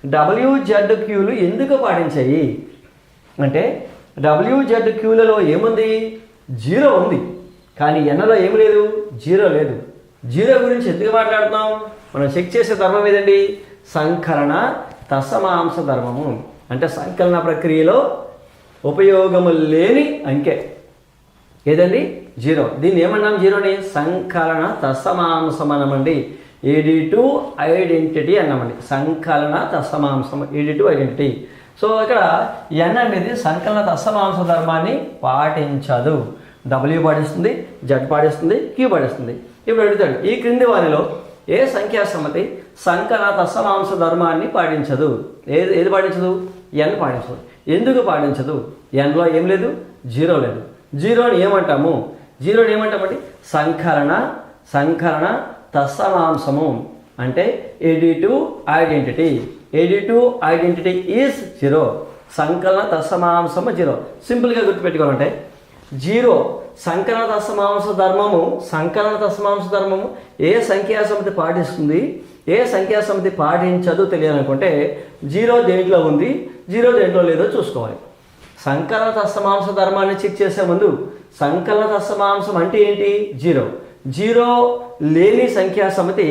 WZQలు ఎందుకు పాటించాయి అంటే WZQలలో ఏముంది? 0 ఉంది, కానీ Nలో ఏమి లేదు? 0 లేదు. 0 గురించి ఎందుకు మాట్లాడుతున్నాం? మనం చెక్ చేసే ధర్మం ఏదండి? సంకలన తత్సమాంస ధర్మము. అంటే సంకలన ప్రక్రియలో ఉపయోగము లేని అంకె ఏదండి? 0. దీన్ని ఏమన్నాం? 0ని సంకలన తత్సమాంసం అన్నామండి. AD2 ఐడెంటిటీ అన్నామండి. సంకలన తత్సమాంసం, AD2 ఐడెంటిటీ. సో ఇక్కడ N అనేది సంకలన తత్సమాంస ధర్మాన్ని పాటించదు. W పాటిస్తుంది, Z పాటిస్తుంది, Q పాటిస్తుంది. ఇప్పుడు అడుగుతాడు, ఈ క్రింది వారిలో ఏ సంఖ్యా సమితి సంకలన తత్సమాంస ధర్మాన్ని పాటించదు? ఏది పాటించదు? N పాటించదు. ఎందుకు పాటించదు? Nలో ఏం లేదు? 0 లేదు. 0ని ఏమంటాము? 0ని ఏమంటామండి? సంకలన తత్సమాంసము. అంటే AD2 identity. AD2 identity is 0. సంకలన తత్సమాంసము 0. సింపుల్గా గుర్తుపెట్టుకోవాలంటే 0 సంకలన తత్సమాంస ధర్మము ఏ సంఖ్యా సమితి పాటిస్తుంది, ఏ సంఖ్యా సమితి పాటించదు తెలియాలనుకుంటే 0 దేంట్లో ఉంది, 0 దేంట్లో లేదో చూసుకోవాలి. సంకలన తత్సమాంస ధర్మాన్ని చెక్ చేసే ముందు సంకలన తత్సమాంసం అంటే ఏంటి? 0 లేని సంఖ్యా సమితి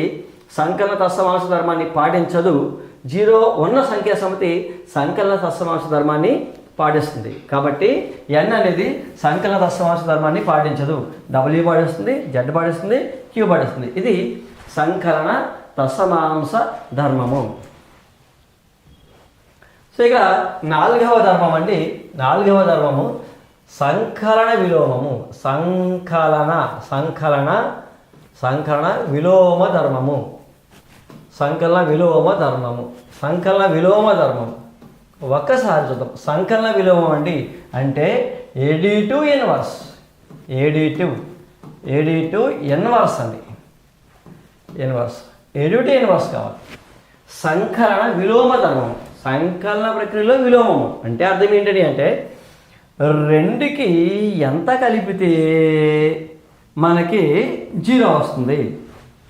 సంకలన తత్సమాంస ధర్మాన్ని పాటించదు. 0 ఉన్న సంఖ్యా సమితి సంకలన తత్సమాంస ధర్మాన్ని పాటిస్తుంది. కాబట్టి N అనేది సంకలన తత్సమాంస ధర్మాన్ని పాటించదు. W పాటిస్తుంది, Z పాటిస్తుంది, Q పాటిస్తుంది. ఇది సంకలన తత్సమాంస ధర్మము. సో ఇక 4వ ధర్మం అండి. 4వ ధర్మము సంకలన విలోమము. సంకలన విలోమ ధర్మము. సంకలన విలోమ ధర్మం ఒక్కసారి చూద్దాం. సంకలన విలోమం అండి అంటే AD2 ఇన్వర్స్. AD2 ఇన్వర్స్ అండి. AD2 ఇన్వర్స్ కావాలి. సంకలన విలోమ ధర్మం. సంకలన ప్రక్రియలో విలోమము అంటే అర్థం ఏంటండి అంటే 2కి ఎంత కలిపితే మనకి 0 వస్తుంది,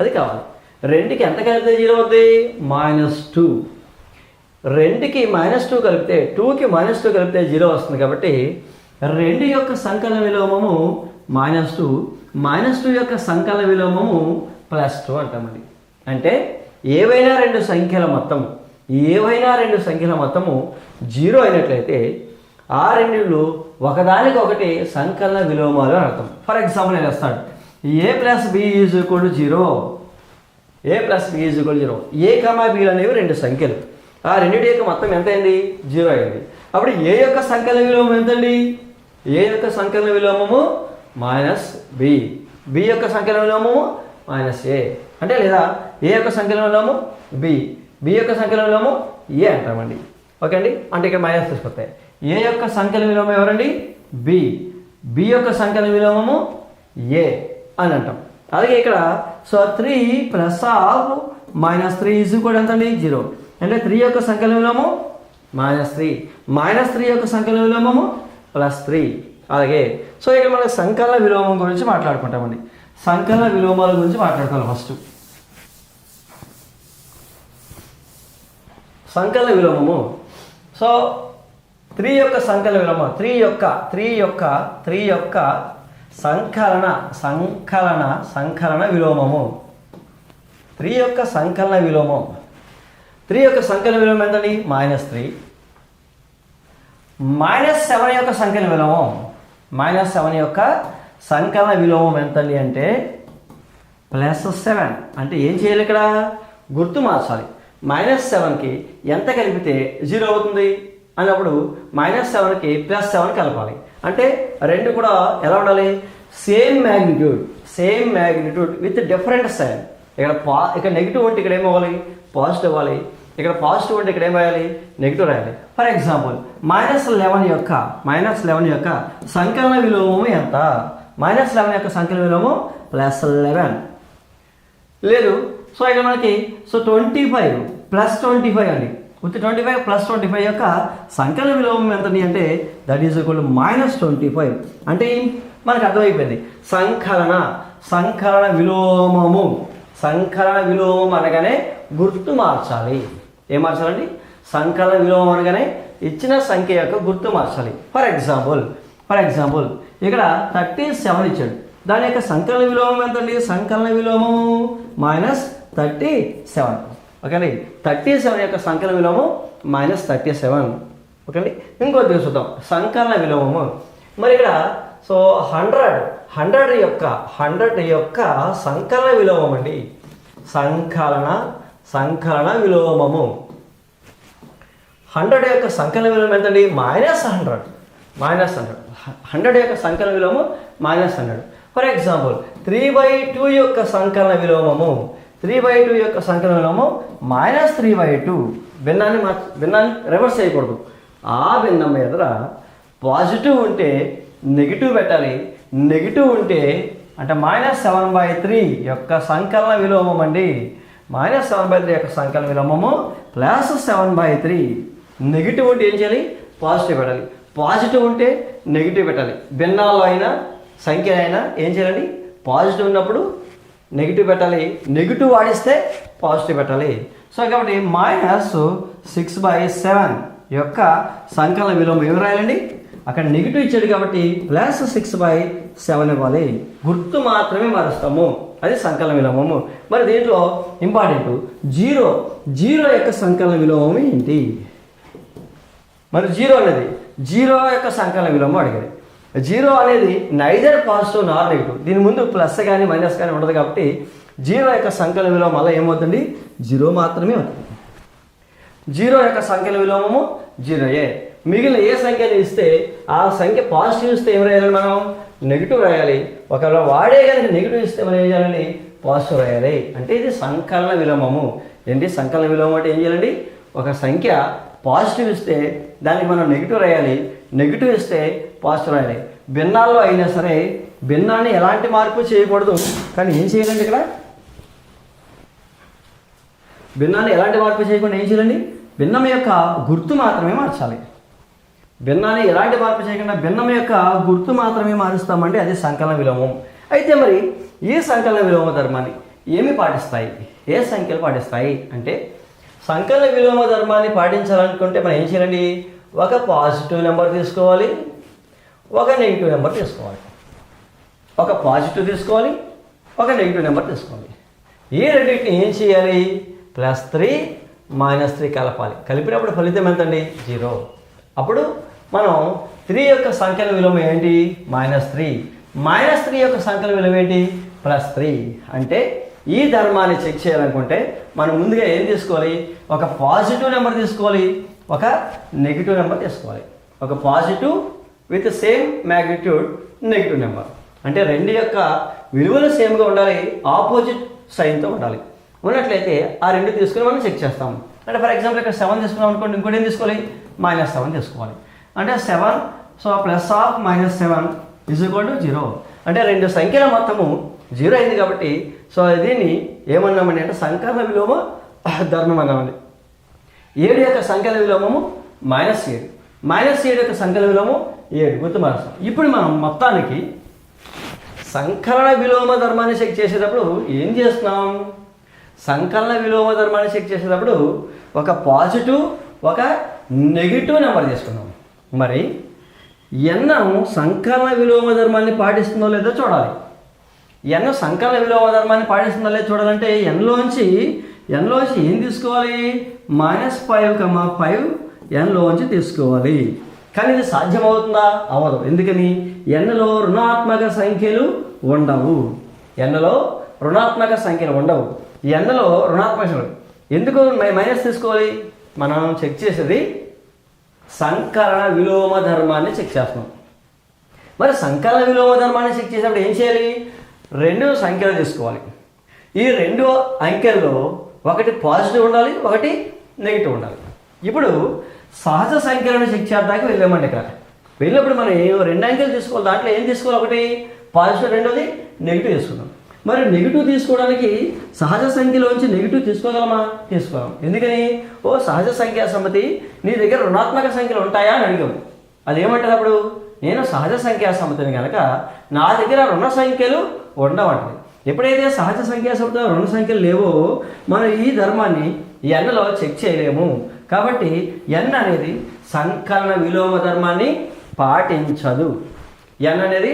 అది కావాలి. 2కి ఎంత కలిపితే 0 అవుతుంది? -2. 2కి -2 కలిపితే 2కి -2 కలిపితే 0 వస్తుంది. కాబట్టి 2 యొక్క సంకలన విలోమము -2, -2 యొక్క సంకలన విలోమము +2 అంటామండి. అంటే ఏవైనా రెండు సంఖ్యల మొత్తము 0 అయినట్లయితే ఆ రెండిళ్ళు ఒకదానికొకటి సంకలన విలోమాలు అని అర్థం. ఫర్ ఎగ్జాంపుల్ నేను వేస్తాను, A + B = 0. A + B = 0. A, B అనేవి రెండు సంఖ్యలు. ఆ రెండింటి యొక్క మొత్తం ఎంత అయింది? 0 అయింది. అప్పుడు A యొక్క సంకలన విలోమం ఎంతండి? A యొక్క సంకలన విలోమము -B. B యొక్క సంకలన విలోమము -A. అంటే లేదా A యొక్క సంకలన విలోమం B యొక్క సంకలన విలోమం A అంటామండి. ఓకే అండి. అంటే ఇక్కడ మైనస్ తీసుకొస్తాయి. A యొక్క సంకలన విలోమం ఎవరండి? B యొక్క సంకలన విలోమము A అని అంటాం. అలాగే ఇక్కడ సో 3 + -3 ఎంతండి? 0. అంటే 3 యొక్క సంకలన విలోమం -3, -3 యొక్క సంకలన విలోమము +3. అలాగే సో ఇక్కడ మనం సంకలన విలోమం గురించి మాట్లాడుకుంటామండి. సంకలన విలోమాల గురించి మాట్లాడుకోవాలి. ఫస్ట్ సంకలన విలోమము. సో 3 యొక్క సంకలన విలోమం, 3 యొక్క సంకలన విలోమము. 3 యొక్క సంకలన విలోమం. 3 యొక్క సంకలన విలోమం ఎంతండి? -3. -7 యొక్క సంకలన విలోమం. -7 యొక్క సంకలన విలోమం ఎంతండి అంటే +7. అంటే ఏం చేయాలి? ఇక్కడ గుర్తు మార్చాలి. -7కి ఎంత కలిపితే 0 అవుతుంది అన్నప్పుడు -7కి +7 కలపాలి. అంటే రెండు కూడా ఎలా ఉండాలి? Same magnitude with different sign. ఇక్కడ నెగిటివ్ ఉంటే ఇక్కడ ఏమవ్వాలి? పాజిటివ్ అవ్వాలి. ఇక్కడ పాజిటివ్ ఉంటే ఇక్కడ ఏం రాయాలి? నెగిటివ్ రాయాలి. ఫర్ ఎగ్జాంపుల్ -11 యొక్క సంకలన విలోమము ఎంత? -11 యొక్క సంకలన విలోమం +11 లేదు. సో ఇక్కడ మనకి 25 + 25 అండి. విత్ 25 + 25 యొక్క సంకలన విలోమం ఎంతని అంటే దట్ ఈజ్ ఈక్వల్ టు -25. అంటే మనకు అర్థమైపోయింది. సంకలన విలోమం అనగానే గుర్తు మార్చాలి. ఏం మార్చాలండి? సంకలన విలోమం అనగానే ఇచ్చిన సంఖ్య యొక్క గుర్తు మార్చాలి. ఫర్ ఎగ్జాంపుల్ ఇక్కడ 37 ఇచ్చాడు. దాని యొక్క సంకలన విలోమం ఎంతండి? సంకలన విలోమము -37. ఓకే అండి. 37 యొక్క సంకలన విలోమం -37. ఓకే అండి. ఇంకోటి చూద్దాం సంకలన విలోమము. మరి ఇక్కడ సో 100 యొక్క సంకలన విలోమం అండి. సంకలన విలోమము 100 యొక్క సంకలన విలోమం ఎంతండి? -100. 100 యొక్క సంకలన విలోమం -100. ఫర్ ఎగ్జాంపుల్ 3/2 యొక్క సంకలన విలోమము -3/2. భిన్నాన్ని రివర్స్ చేయకూడదు. ఆ భిన్నం ఎదుర పాజిటివ్ ఉంటే నెగిటివ్ పెట్టాలి. నెగిటివ్ ఉంటే అంటే -7/3 యొక్క సంకలన విలోమం అండి. -7/3 యొక్క సంకలన విలోమము +7/3. నెగిటివ్ ఉంటే ఏం చేయాలి? పాజిటివ్ పెట్టాలి. పాజిటివ్ ఉంటే నెగిటివ్ పెట్టాలి. భిన్నాల్లో అయినా సంఖ్య అయినా ఏం చేయాలండి? పాజిటివ్ ఉన్నప్పుడు నెగిటివ్ పెట్టాలి. నెగిటివ్ వాడిస్తే పాజిటివ్ పెట్టాలి. సో కాబట్టి -6/7 యొక్క సంకలన విలోమం ఏమి రాయాలండి? అక్కడ నెగిటివ్ ఇచ్చాడు కాబట్టి +6/7 ఇవ్వాలి. గుర్తు మాత్రమే మారుస్తాము. అది సంకలన విలోమము. మరి దీంట్లో ఇంపార్టెంట్ జీరో యొక్క సంకలన విలోమం ఏంటి? మరి జీరో యొక్క సంకలన విలోమం అడిగారు. జీరో అనేది నైదర్ పాజిటివ్ నార్ నెగిటివ్. దీని ముందు ప్లస్ కానీ మైనస్ కానీ ఉండదు కాబట్టి జీరో యొక్క సంకలన విలోమం వల్ల ఏమవుతుంది? జీరో మాత్రమే అవుతుంది. జీరో యొక్క సంకలన విలోమము జీరోయే. మిగిలిన ఏ సంఖ్యను ఇస్తే ఆ సంఖ్య పాజిటివ్ ఇస్తే ఏం రాయాలి? మనం నెగిటివ్ రాయాలి. ఒకవేళ వాడే కనుక నెగిటివ్ ఇస్తే మనం ఏం చేయాలండి? పాజిటివ్ రాయాలి. అంటే ఇది సంకలన విలోమము. ఏంటి సంకలన విలోమం అంటే ఏం చేయాలండి? ఒక సంఖ్య పాజిటివ్ ఇస్తే దానికి మనం నెగిటివ్ రాయాలి. నెగిటివ్ ఇస్తే పాజిటివ్ రాయాలి. భిన్నాల్లో అయినా సరే భిన్నాన్ని ఎలాంటి మార్పు చేయకూడదు. కానీ ఏం చేయాలండి? ఇక్కడ భిన్నాన్ని ఎలాంటి మార్పు చేయకుండా ఏం చేయాలండి? భిన్నం యొక్క గుర్తు మాత్రమే మార్చాలి. భిన్నాన్ని ఎలాంటి మార్పు చేయకుండా భిన్నం యొక్క గుర్తు మాత్రమే మారుస్తామంటే అది సంకలన విలోమం. అయితే మరి ఈ సంకలన విలోమ ధర్మాన్ని ఏమి పాటిస్తాయి? ఏ సంఖ్యలు పాటిస్తాయి అంటే సంకలన విలోమ ధర్మాన్ని పాటించాలనుకుంటే మనం ఏం చేయాలండి? ఒక పాజిటివ్ నెంబర్ తీసుకోవాలి, ఒక నెగిటివ్ నెంబర్ తీసుకోవాలి. ఒక పాజిటివ్ తీసుకోవాలి, ఒక నెగిటివ్ నెంబర్ తీసుకోవాలి. ఈ రెండింటిని ఏం చేయాలి? +3 -3 కలపాలి. కలిపినప్పుడు ఫలితం ఎంతండి? 0. అప్పుడు మనం 3 యొక్క సంకలన విలోమం ఏంటి? -3. -3 యొక్క సంకలన విలువ ఏంటి? +3. అంటే ఈ ధర్మాన్ని చెక్ చేయాలనుకుంటే మనం ముందుగా ఏం తీసుకోవాలి? ఒక పాజిటివ్ నెంబర్ తీసుకోవాలి, ఒక నెగిటివ్ నెంబర్ తీసుకోవాలి. ఒక positive with same magnitude negative number. అంటే రెండు యొక్క విలువలు సేమ్గా ఉండాలి, ఆపోజిట్ సైన్తో ఉండాలి. ఉన్నట్లయితే ఆ రెండు తీసుకుని మనం చెక్ చేస్తాం. అంటే ఫర్ ఎగ్జాంపుల్ ఇక్కడ 7 తీసుకున్నాం అనుకోండి, ఇంకోటి ఏం తీసుకోవాలి? -7 తీసుకోవాలి. అంటే 7 సో +7 = 0. అంటే రెండు సంఖ్యల మొత్తము 0 అయింది కాబట్టి సో దీన్ని ఏమన్నామండి అంటే సంకలన విలోమ ధర్మం అన్నామండి. 7 యొక్క సంకలన విలోమము -7. -7 యొక్క సంకలన విలోమం 7. గుర్తు మార్చాం. ఇప్పుడు మనం మొత్తానికి సంకలన విలోమ ధర్మాన్ని చెక్ చేసేటప్పుడు ఏం చేస్తున్నాం? సంకలన విలోమ ధర్మాన్ని చెక్ చేసేటప్పుడు ఒక పాజిటివ్, ఒక నెగిటివ్ నెంబర్ తీసుకున్నాం. మరి n సంకలన విలోమ ధర్మాన్ని పాటిస్తుందో లేదో చూడాలి. n సంకలన విలోమ ధర్మాన్ని పాటిస్తుందో లేదో చూడాలంటే nలోంచి ఏం తీసుకోవాలి? -5,5 nలోంచి తీసుకోవాలి. కానీ ఇది సాధ్యమవుతుందా? అవ్వదు. ఎందుకని? nలో రుణాత్మక సంఖ్యలు ఉండవు. nలో రుణాత్మక సంఖ్యలు ఉండవు. nలో రుణాత్మక సంఖ్యలు ఎందుకు మైనస్ తీసుకోవాలి? మనం చెక్ చేసేది సంకలన విలోమ ధర్మాన్ని చెక్ చేస్తున్నాం. మరి సంకలన విలోమ ధర్మాన్ని చెక్ చేసేటప్పుడు ఏం చేయాలి? రెండు సంఖ్యలు తీసుకోవాలి. ఈ రెండు అంకెల్లో ఒకటి పాజిటివ్ ఉండాలి, ఒకటి నెగిటివ్ ఉండాలి. ఇప్పుడు సహజ సంఖ్యలను చెక్ చేయడానికి వెళ్ళామండి. ఇక్కడ వెళ్ళినప్పుడు మనం రెండు అంకెలు తీసుకోవాలి. దాంట్లో ఏం తీసుకోవాలి? ఒకటి పాజిటివ్, రెండోది నెగిటివ్ తీసుకున్నాం. మరి నెగిటివ్ తీసుకోవడానికి సహజ సంఖ్యలోంచి నెగిటివ్ తీసుకోగలమా? తీసుకోగలం. ఎందుకని? సహజ సంఖ్యా సమితి నీ దగ్గర రుణాత్మక సంఖ్యలు ఉంటాయా అని అడిగాము. అదేమంటారు అప్పుడు? నేను సహజ సంఖ్యా సమితిని కనుక నా దగ్గర రుణ సంఖ్యలు ఉండవంటది. ఎప్పుడైతే సహజ సంఖ్యా సమితిలో రుణ సంఖ్యలు లేవో మనం ఈ ధర్మాన్ని nలో చెక్ చేయలేము. కాబట్టి n అనేది సంకలన విలోమ ధర్మాన్ని పాటించదు. n అనేది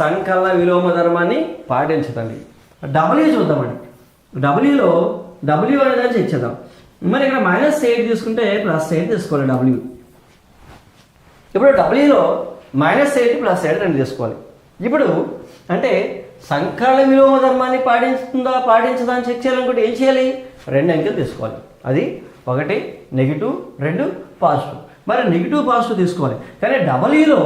సంకలన విలోమ ధర్మాన్ని పాటించదండి. W చూద్దామండి. డబ్ల్యూలో W అనేది చెక్ చేద్దాం. మరి ఇక్కడ -8 తీసుకుంటే +8 తీసుకోవాలి W. ఇప్పుడు Wలో -8 +8 రెండు తీసుకోవాలి. ఇప్పుడు అంటే సంకలన విలోమ ధర్మాన్ని పాటించదా అని చెక్ చేయాలనుకుంటే ఏం చేయాలి? 2 అంకెలు తీసుకోవాలి. అది 1 నెగిటివ్, 2 పాజిటివ్. మరి నెగిటివ్ పాజిటివ్ తీసుకోవాలి. కానీ డబ్ల్యూలో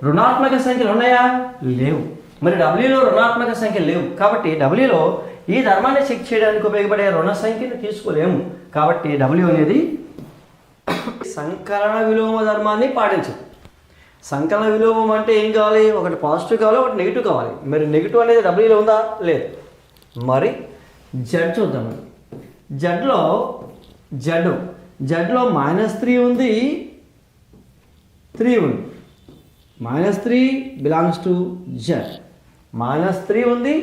రుణాత్మక సంఖ్యలు ఉన్నాయా? లేవు. మరి డబ్ల్యూలో రుణాత్మక సంఖ్యలు లేవు కాబట్టి డబ్ల్యూలో ఈ ధర్మాన్ని చెక్ చేయడానికి ఉపయోగపడే రుణ సంఖ్యను తీసుకోలేము. కాబట్టి డబ్ల్యూ అనేది సంకలన విలోమ ధర్మాన్ని పాటించదు. సంకలన విలోమం అంటే ఏం కావాలి? ఒకటి పాజిటివ్ కావాలి, ఒకటి నెగిటివ్ కావాలి. మరి నెగిటివ్ అనేది డబ్ల్యూలో ఉందా? లేదు. మరి జెడ్ చూద్దామండి. జెడ్లో -3 ఉంది, 3 ఉంది. -3 బిలాంగ్స్ టు జెడ్. -3 ఉంది,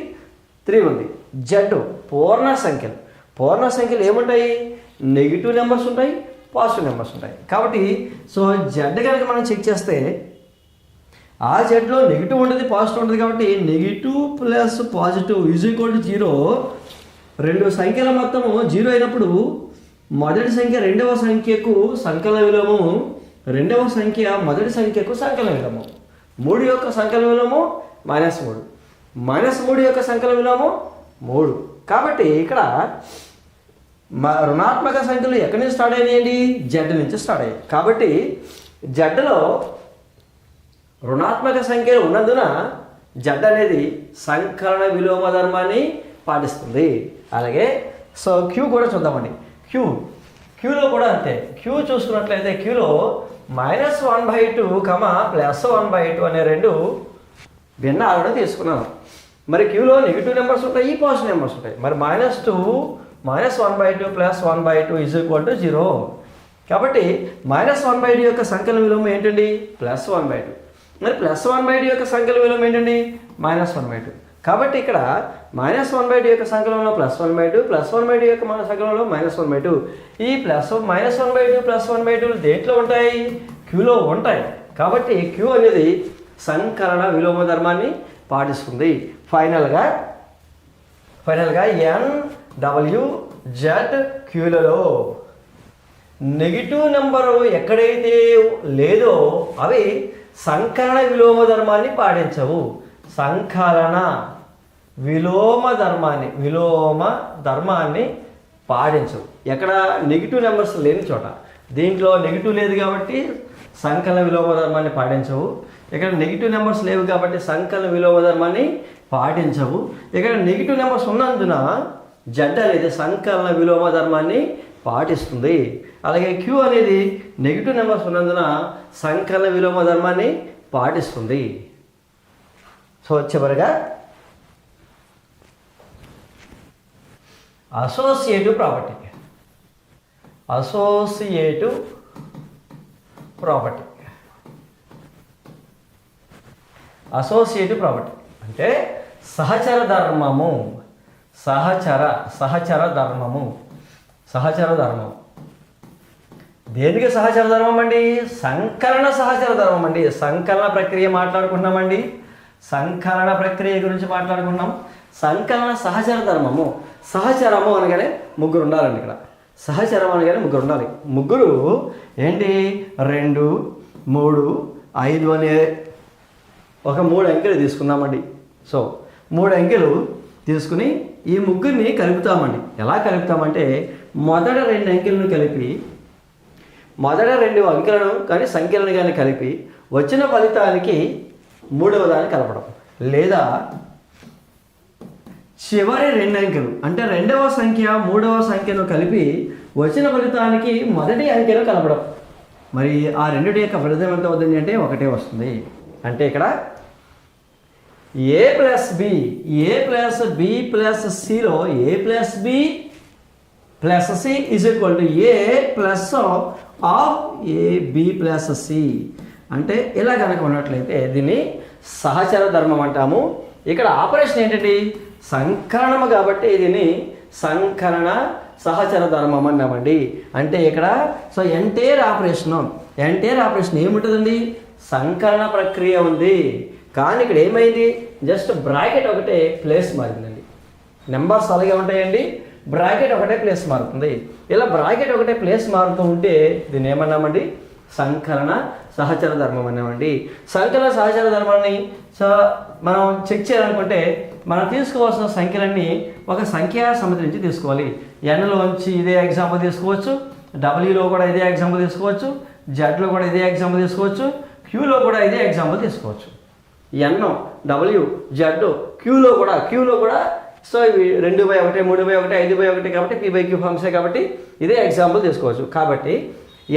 3 ఉంది. జెడ్ పూర్ణ సంఖ్యలు ఏముంటాయి? నెగిటివ్ నెంబర్స్ ఉంటాయి, పాజిటివ్ నెంబర్స్ ఉంటాయి. కాబట్టి సో జెడ్ కనుక మనం చెక్ చేస్తే ఆ జెడ్లో నెగిటివ్ ఉంటుంది, పాజిటివ్ ఉంటుంది. కాబట్టి నెగిటివ్ ప్లస్ పాజిటివ్ = 0. రెండు సంఖ్యల మొత్తము 0 అయినప్పుడు మొదటి సంఖ్య రెండవ సంఖ్యకు సంకలన విలోమము, రెండవ సంఖ్య మొదటి సంఖ్యకు సంకలన విలోమం. 3 యొక్క సంకలన విలోమం -3, -3 యొక్క సంకలన విలోమం 3. కాబట్టి ఇక్కడ రుణాత్మక సంఖ్యలు ఎక్కడి నుంచి స్టార్ట్ అయినాయండి? జెడ్ నుంచి స్టార్ట్ అయ్యాయి. కాబట్టి జెడ్లో రుణాత్మక సంఖ్యలు ఉన్నందున జెడ్ అనేది సంకలన విలోమ ధర్మాన్ని పాటిస్తుంది. అలాగే సో క్యూ కూడా చూద్దామండి. క్యూలో కూడా అంతే. క్యూ చూసుకున్నట్లయితే క్యూలో -1/2, +1/2 అనే రెండు భిన్నాలను తీసుకున్నాను. మరి క్యూలో నెగిటివ్ నెంబర్స్ ఉంటాయి, పాజిటివ్ నెంబర్స్ ఉంటాయి. మరి -2 -1/2 +1/2 = 0. కాబట్టి -1/2 యొక్క సంకలన విలోమం ఏంటండి? +1/2. మరి +1/2 యొక్క సంకలన విలోమం ఏంటండి? -1/2. కాబట్టి ఇక్కడ -1/2 యొక్క సంకలనంలో +1/2, +1/2 యొక్క సంకలనంలో -1/2. ఈ -1/2 +1/2 దేంట్లో ఉంటాయి? క్యూలో ఉంటాయి. కాబట్టి క్యూ అనేది సంకలన విలోమ ధర్మాన్ని పాటిస్తుంది. ఫైనల్గా NWZ క్యూలలో నెగిటివ్ నెంబరు ఎక్కడైతే లేదో అవి సంకలన విలోమ ధర్మాన్ని పాటించవు. సంకలన విలోమ ధర్మాన్ని పాటించవు. ఎక్కడ? నెగిటివ్ నెంబర్స్ లేని చోట. దీంట్లో నెగిటివ్ లేదు కాబట్టి సంకలన విలోమ ధర్మాన్ని పాటించవు. ఇక్కడ నెగిటివ్ నెంబర్స్ లేవు కాబట్టి సంకలన విలోమ ధర్మాన్ని పాటించవు. ఇక్కడ నెగిటివ్ నెంబర్స్ ఉన్నందున జెడ్ అనేది సంకలన విలోమ ధర్మాన్ని పాటిస్తుంది. అలాగే క్యూ అనేది నెగిటివ్ నెంబర్స్ ఉన్నందున సంకలన విలోమ ధర్మాన్ని పాటిస్తుంది. సో చివరిగా అసోసియేటివ్ ప్రాపర్టీ. అసోసియేటివ్ ప్రాపర్టీ అంటే సహచర ధర్మము. సహచర ధర్మం దేనికి సహచర ధర్మం అండి? సంకలన సహచర ధర్మం అండి. సంకలన ప్రక్రియ మాట్లాడుకున్నామండి. సంకలన ప్రక్రియ గురించి మాట్లాడుకున్నాం. సంకలన సహచర ధర్మము. సహచరము అనగానే ముగ్గురు ఉండాలండి. ఇక్కడ సహచరం అనగానే ముగ్గురు ఉండాలి. ముగ్గురు ఏంటి? 2, 3, 5 అనే ఒక 3 అంకెలు తీసుకుందామండి. సో 3 అంకెలు తీసుకుని ఈ ముగ్గురిని కలుపుతామండి. ఎలా కలుపుతామంటే మొదటి 2 అంకెలను కలిపి, మొదటి 2 అంకెలను కానీ సంఖ్యలను కానీ కలిపి వచ్చిన ఫలితానికి 3వ దాన్ని కలపడం, లేదా చివరి 2 అంకెలు అంటే 2వ సంఖ్య 3వ సంఖ్యను కలిపి వచ్చిన ఫలితానికి మొదటి అంకెను కలపడం. మరి ఆ రెండిటి యొక్క ఫలితం ఎంత అవుతుంది అంటే 1 వస్తుంది. అంటే ఇక్కడ a + b + cలో a + b + c = a + ab + c. అంటే ఇలా కనుక ఉన్నట్లయితే దీన్ని సహచర ధర్మం అంటాము. ఇక్కడ ఆపరేషన్ ఏంటండి? సంకలనము కాబట్టి దీన్ని సంకలన సహచర ధర్మం అన్నామండి. అంటే ఇక్కడ సో ఎంటైర్ ఆపరేషన్ ఏముంటుందండి? సంకలన ప్రక్రియ ఉంది. కానీ ఇక్కడ ఏమైంది? జస్ట్ బ్రాకెట్ ఒకటే ప్లేస్ మారిందండి. నెంబర్స్ అలాగే ఉంటాయండి, బ్రాకెట్ ఒకటే ప్లేస్ మారుతుంది. ఇలా బ్రాకెట్ ఒకటే ప్లేస్ మారుతూ ఉంటే దీన్ని ఏమన్నామండి? సంకలన సహచర ధర్మం అన్నామండి. సంకలన సహచర ధర్మాన్ని మనం చెక్ చేయాలనుకుంటే మనం తీసుకోవాల్సిన సంఖ్యలన్నీ ఒక సంఖ్యా సమితి నుంచి తీసుకోవాలి. ఎన్లోంచి ఇదే ఎగ్జాంపుల్ తీసుకోవచ్చు, డబ్ల్యూలో కూడా ఇదే ఎగ్జాంపుల్ తీసుకోవచ్చు, జెడ్లో కూడా ఇదే ఎగ్జాంపుల్ తీసుకోవచ్చు, క్యూలో కూడా ఇదే ఎగ్జాంపుల్ తీసుకోవచ్చు. ఎన్, డబ్ల్యూ, జెడ్, క్యూలో కూడా సో ఇవి 2/1, 3/1, 5/1 కాబట్టి P/Q ఫార్మ్సే కాబట్టి ఇదే ఎగ్జాంపుల్ తీసుకోవచ్చు. కాబట్టి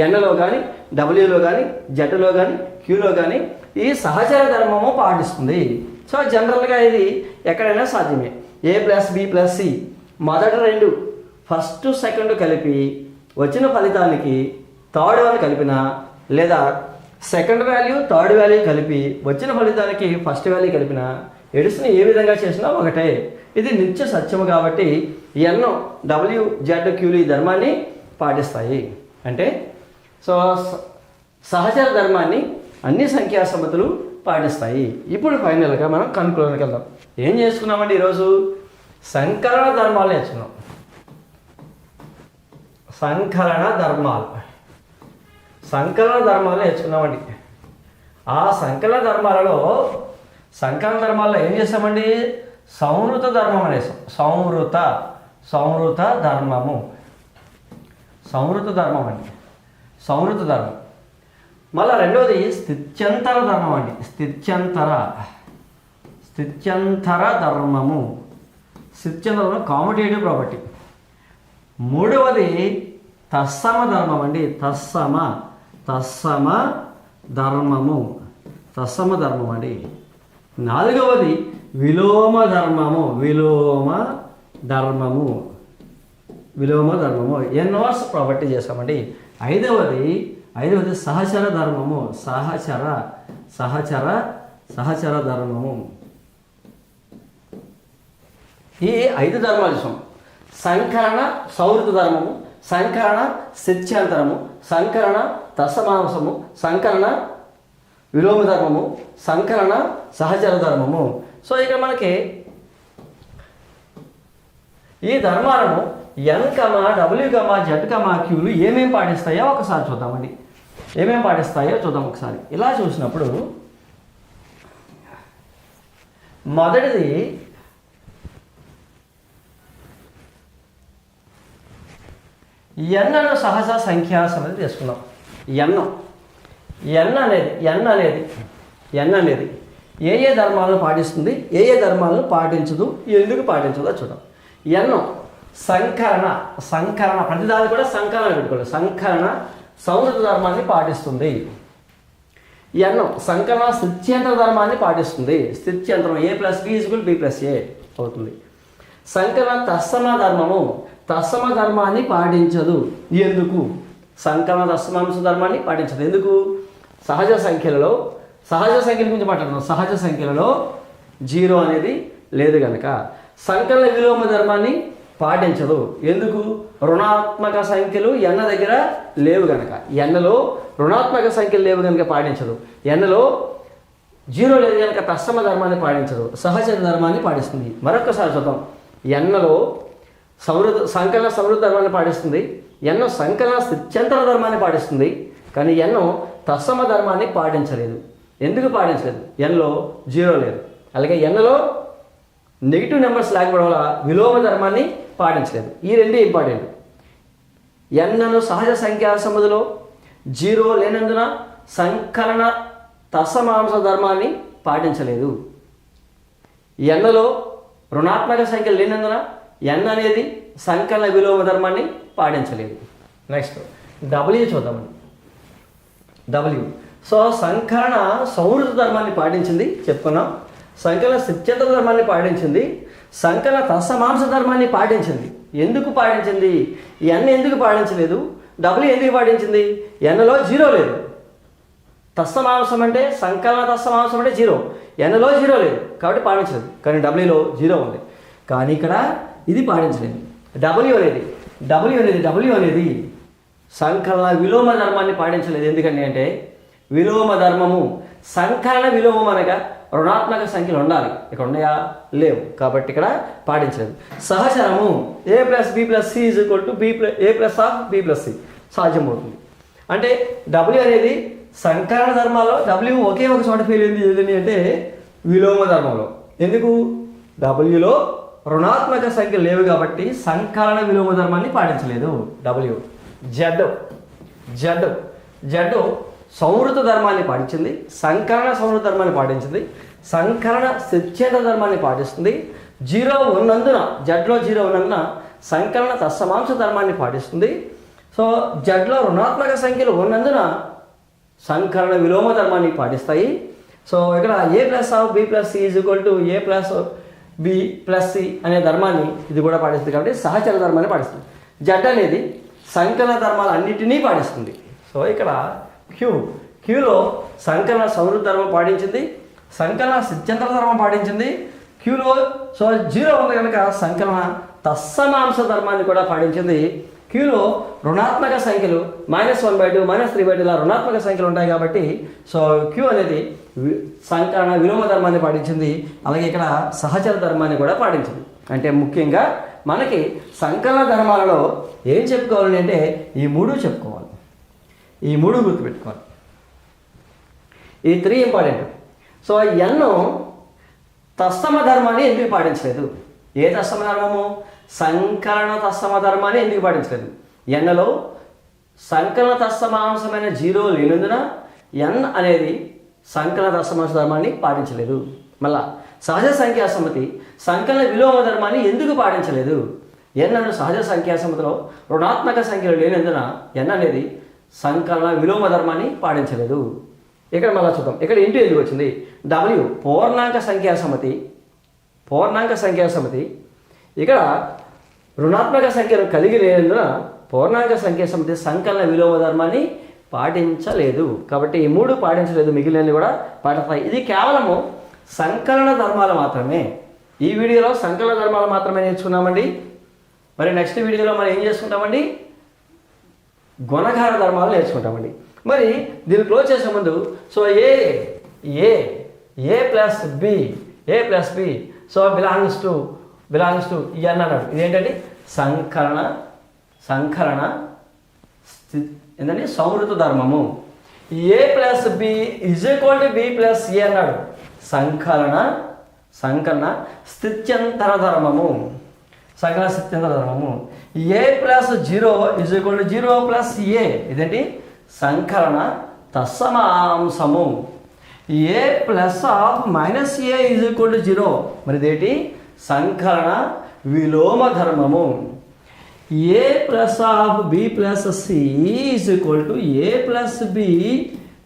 ఎన్లో కానీ, డబ్ల్యూలో కానీ, జెడ్లో కానీ, క్యూలో కానీ ఈ సహచర ధర్మము పాటిస్తుంది. సో జనరల్గా ఇది ఎక్కడైనా సాధ్యమే. A+B+C మొదటి 2 ఫస్ట్ సెకండ్ కలిపి వచ్చిన ఫలితానికి థర్డ్ వన్ కలిపినా, లేదా సెకండ్ వాల్యూ థర్డ్ వాల్యూ కలిపి వచ్చిన ఫలితానికి ఫస్ట్ వాల్యూ కలిపినా, ఎడిషన్ ఏ విధంగా చేసినా ఒకటే. ఇది నిత్య సత్యము కాబట్టి ఎన్, డబ్ల్యూ, జెడ్, క్యూలు ఈ ధర్మాన్ని పాటిస్తాయి. అంటే సో సహచర ధర్మాన్ని అన్ని సంఖ్యా సమితులు పాటిస్తాయి. ఇప్పుడు ఫైనల్గా మనం కన్క్లూజన్కి వెళ్దాం. ఏం చేసుకున్నామండి ఈరోజు? సంకలన ధర్మాలు నేర్చుకున్నాం. సంకలన ధర్మాలు నేర్చుకున్నామండి. ఆ సంకలన ధర్మాలలో ఏం చేస్తామండి? సంవృత ధర్మం అనేసాం. సంవృత ధర్మం. మళ్ళీ రెండవది స్థిత్యంతర ధర్మం అండి. స్థిత్యంతర ధర్మము కామటేటివ్ ప్రాపర్టీ. మూడవది తత్సమ ధర్మం అండి. తత్సమ ధర్మము అండి. నాలుగవది విలోమ ధర్మము ఇన్వర్స్ ప్రాపర్టీ చేస్తామండి. ఐదవది సహచర ధర్మము. సహచర ధర్మము. ఈ 5 ధర్మాలు చూసాం. సంకలన సౌహృద ధర్మము, సంకలన స్థిత్యంతరము, సంకలన తత్సమాంసము, సంకలన విలోమ ధర్మము, సంకలన సహచర ధర్మము. సో ఇక్కడ మనకి ఈ ధర్మాలను ఎన్, డబ్ల్యూ, జెడ్, క్యూలు ఏమేమి పాటిస్తాయో ఒకసారి చూద్దామండి. ఒకసారి ఇలా చూసినప్పుడు మొదటిది ఎన్ అన్న సహజ సంఖ్యా సమితి తీసుకున్నాం. ఎన్ అనేది ఏ ధర్మాలను పాటిస్తుంది, ఏ ధర్మాలను పాటించదు, ఎందుకు పాటించదో చూద్దాం. ఎన్ సంకలన ప్రతిదాన్ని కూడా సంకలన పెట్టుకోవాలి. సంకలన సంవృత ధర్మాన్ని పాటిస్తుంది. ఎన్ సంకలన స్థిత్యంతర ధర్మాన్ని పాటిస్తుంది. స్థిత్యంతరం A+B=B+A అవుతుంది. సంకలన తత్సమ ధర్మాన్ని పాటించదు. ఎందుకు? సంకలన తత్సమాంశ ధర్మాన్ని పాటించదు. ఎందుకు? సహజ సంఖ్యల గురించి మాట్లాడుతున్నాం. సహజ సంఖ్యలలో 0 అనేది లేదు కనుక. సంకలన విలోమ ధర్మాన్ని పాటించదు. ఎందుకు? రుణాత్మక సంఖ్యలు ఎన్న దగ్గర లేవు కనుక. ఎన్నలో రుణాత్మక సంఖ్యలు లేవు కనుక పాటించదు. ఎన్నలో 0 లేదు కనుక తత్సమ ధర్మాన్ని పాటించదు. సహచర ధర్మాన్ని పాటిస్తుంది. మరొకసారి చూద్దాం. ఎన్నలో సంకలన సమృద్ధ ధర్మాన్ని పాటిస్తుంది. ఎన్నో సంకలన స్థిత్యంతర ధర్మాన్ని పాటిస్తుంది. కానీ ఎన్నో తత్సమ ధర్మాన్ని పాటించలేదు. ఎందుకు పాటించలేదు? ఎన్లో 0 లేదు. అలాగే ఎన్నలో నెగిటివ్ నెంబర్స్ లేకపోవడం వల్ల విలోమ ధర్మాన్ని పాటించలేదు. ఈ 2 ఇంపార్టెంట్. ఎన్నను సహజ సంఖ్యా సమితిలో 0 లేనందున సంకలన తత్సమాంశ ధర్మాన్ని పాటించలేదు. ఎన్నలో రుణాత్మక సంఖ్యలు లేనందున ఎన్ అనేది సంకలన విలోమ ధర్మాన్ని పాటించలేదు. నెక్స్ట్ డబ్ల్యూ చూద్దామండి. డబ్ల్యూ సో సంకలన సౌహృద ధర్మాన్ని పాటించింది చెప్పుకున్నాం. సంకలన స్థిత్యంతర ధర్మాన్ని పాటించింది. సంకలన తత్సమాంశ ధర్మాన్ని పాటించింది. ఎందుకు పాటించింది? ఎన్ ఎందుకు పాటించలేదు? డబ్ల్యూ ఎందుకు పాటించింది? ఎన్లో 0 లేదు. తత్సమాంశం అంటే సంకలన తత్సమాంశం అంటే 0. ఎన్లో 0 లేదు కాబట్టి పాటించలేదు. కానీ డబ్ల్యూలో 0 ఉంది. కానీ ఇక్కడ ఇది పాటించలేదు. డబ్ల్యూ అనేది డబ్ల్యూ అనేది సంకలన విలోమ ధర్మాన్ని పాటించలేదు. ఎందుకంటే అంటే విలోమ ధర్మము సంకలన విలోమం అనగా రుణాత్మక సంఖ్యలు ఉండాలి. ఇక్కడ ఉన్నాయా? లేవు. కాబట్టి ఇక్కడ పాటించలేదు. సహచరము a + b + c = a + b + c సాధ్యమవుతుంది. అంటే డబ్ల్యూ అనేది సంకలన ధర్మాల్లో డబ్ల్యూ ఒకే ఒక చోట ఫెయిల్ అయింది. ఏదని అంటే విలోమ ధర్మంలో. ఎందుకు? డబ్ల్యూలో రుణాత్మక సంఖ్యలు లేవు కాబట్టి సంకలన విలోమ ధర్మాన్ని పాటించలేదు డబ్ల్యూ. జడ్ సంవృత ధర్మాన్ని పాటించింది, సంకలన సంవృత ధర్మాన్ని పాటించింది, సంకలన సిద్ధాంత ధర్మాన్ని పాటిస్తుంది. జీరో ఉన్నందున జడ్లో జీరో ఉన్నందున సంకలన తత్సమాంస ధర్మాన్ని పాటిస్తుంది. సో జడ్లో రుణాత్మక సంఖ్యలు ఉన్నందున సంకలన విలోమ ధర్మాన్ని పాటిస్తాయి. సో ఇక్కడ a + b + c = a + b + c అనే ధర్మాన్ని ఇది కూడా పాటిస్తుంది. కాబట్టి సహచర ధర్మాన్ని పాటిస్తుంది. జడ్ అనేది సంకలన ధర్మాలు అన్నిటినీ పాటిస్తుంది. సో ఇక్కడ క్యూలో సంకలన సంవృత ధర్మం పాటించింది, సంకలన సిద్ధాంత ధర్మం పాటించింది. క్యూలో సో జీరో ఉంది కనుక సంకలన తత్సమాంస ధర్మాన్ని కూడా పాటించింది. క్యూలో రుణాత్మక సంఖ్యలు -1/2 -3/2 ఇలా రుణాత్మక సంఖ్యలు ఉంటాయి కాబట్టి సో క్యూ అనేది సంకలన విలోమ ధర్మాన్ని పాటించింది. అలాగే ఇక్కడ సహచర ధర్మాన్ని కూడా పాటించింది. అంటే ముఖ్యంగా మనకి సంకలన ధర్మాలలో ఏం చెప్పుకోవాలని అంటే ఈ మూడు చెప్పుకోవాలి, ఈ మూడు గుర్తుపెట్టుకోవాలి. ఈ 3 ఇంపార్టెంట్. సో ఎన్ తత్సమ ధర్మాన్ని ఎందుకు పాటించలేదు? ఏ తత్సమ ధర్మము? సంకలన తత్సమ ధర్మాన్ని ఎందుకు పాటించలేదు? ఎన్లో సంకలన తత్సమాంశమైన జీరో లేనందున ఎన్ అనేది సంకలన తత్సమాంశ ధర్మాన్ని పాటించలేదు. మళ్ళా సహజ సంఖ్యా సమితి సంకలన విలోమ ధర్మాన్ని ఎందుకు పాటించలేదు? ఎన్ అను సహజ సంఖ్యా సమితిలో రుణాత్మక సంఖ్యలు లేనందున ఎన్ అనేది సంకలన విలోమ ధర్మాన్ని పాటించలేదు. ఇక్కడ మళ్ళీ చూద్దాం. ఇక్కడ ఇంటూ ఎందుకు వచ్చింది? డబ్ల్యూ పూర్ణాంక సంఖ్యా సమితి ఇక్కడ రుణాత్మక సంఖ్యను కలిగి లేనందున పూర్ణాంక సంఖ్యా సమితి సంకలన విలోమ ధర్మాన్ని పాటించలేదు. కాబట్టి ఈ మూడు పాటించలేదు, మిగిలినవి కూడా పాటిస్తాయి. ఇది కేవలము సంకలన ధర్మాలు మాత్రమే. ఈ వీడియోలో సంకలన ధర్మాలు మాత్రమే నేర్చుకున్నామండి. మరి నెక్స్ట్ వీడియోలో మనం ఏం చేసుకుంటామండి? గుణకార ధర్మాలు నేర్చుకుంటామండి. మరి దీన్ని క్లోజ్ చేసే ముందు so A + b so belongs to ఈ అన్నాడు. ఇదేంటండి? సంకలన ఏంటంటే సంవృత ధర్మము. a + b = b + a అన్నాడు. సంకలన స్థిత్యంతర ధర్మము. సంకలన స్థిత్యంతర ధర్మము. a + 0 = 0 + a ఇదేంటి? సంకలన తత్సమాంసము. a + -a = 0 మరి ఇదేంటి? సంకలన విలోమ ధర్మము. a + b + c = a + b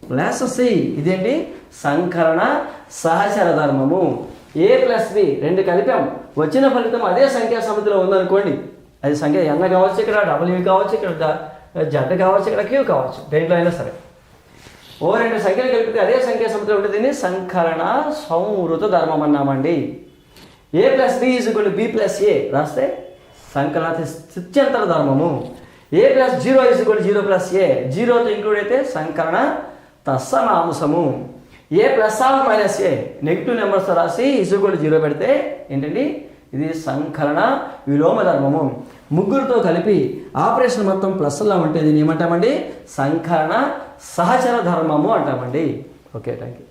+ c ఇదేంటి? సంకలన సహచర ధర్మము. a + b రెండు కలిపాం, వచ్చిన ఫలితం అదే సంఖ్యా సమితిలో ఉందనుకోండి. అది సంఖ్య ఎన్ కావచ్చు, ఇక్కడ డబ్ల్యూ కావచ్చు, ఇక్కడ జడ్ కావచ్చు, ఇక్కడ క్యూ కావచ్చు, దేంట్లో అయినా సరే రెండు సంఖ్యలు కలిపితే అదే సంఖ్యా సమితిలో ఉంటుంది. దీన్ని సంకలన సంవృత ధర్మం అన్నామండి. a + b = b + a రాస్తే సంకలన స్థిత్యంతర ధర్మము. a + 0 = 0 + a జీరోతో ఇంక్లూడ్ అయితే సంకలన తత్సమాంసము. a + -a నెగిటివ్ నెంబర్స్ రాసి = 0 పెడితే ఏంటండి? ఇది సంకలన విలోమ ధర్మము. ముగ్గురితో కలిపి ఆపరేషన్ మొత్తం ప్లస్లా ఉంటే దీన్ని ఏమంటామండి? సంకలన సహచర ధర్మము అంటామండి. Okay, thank you.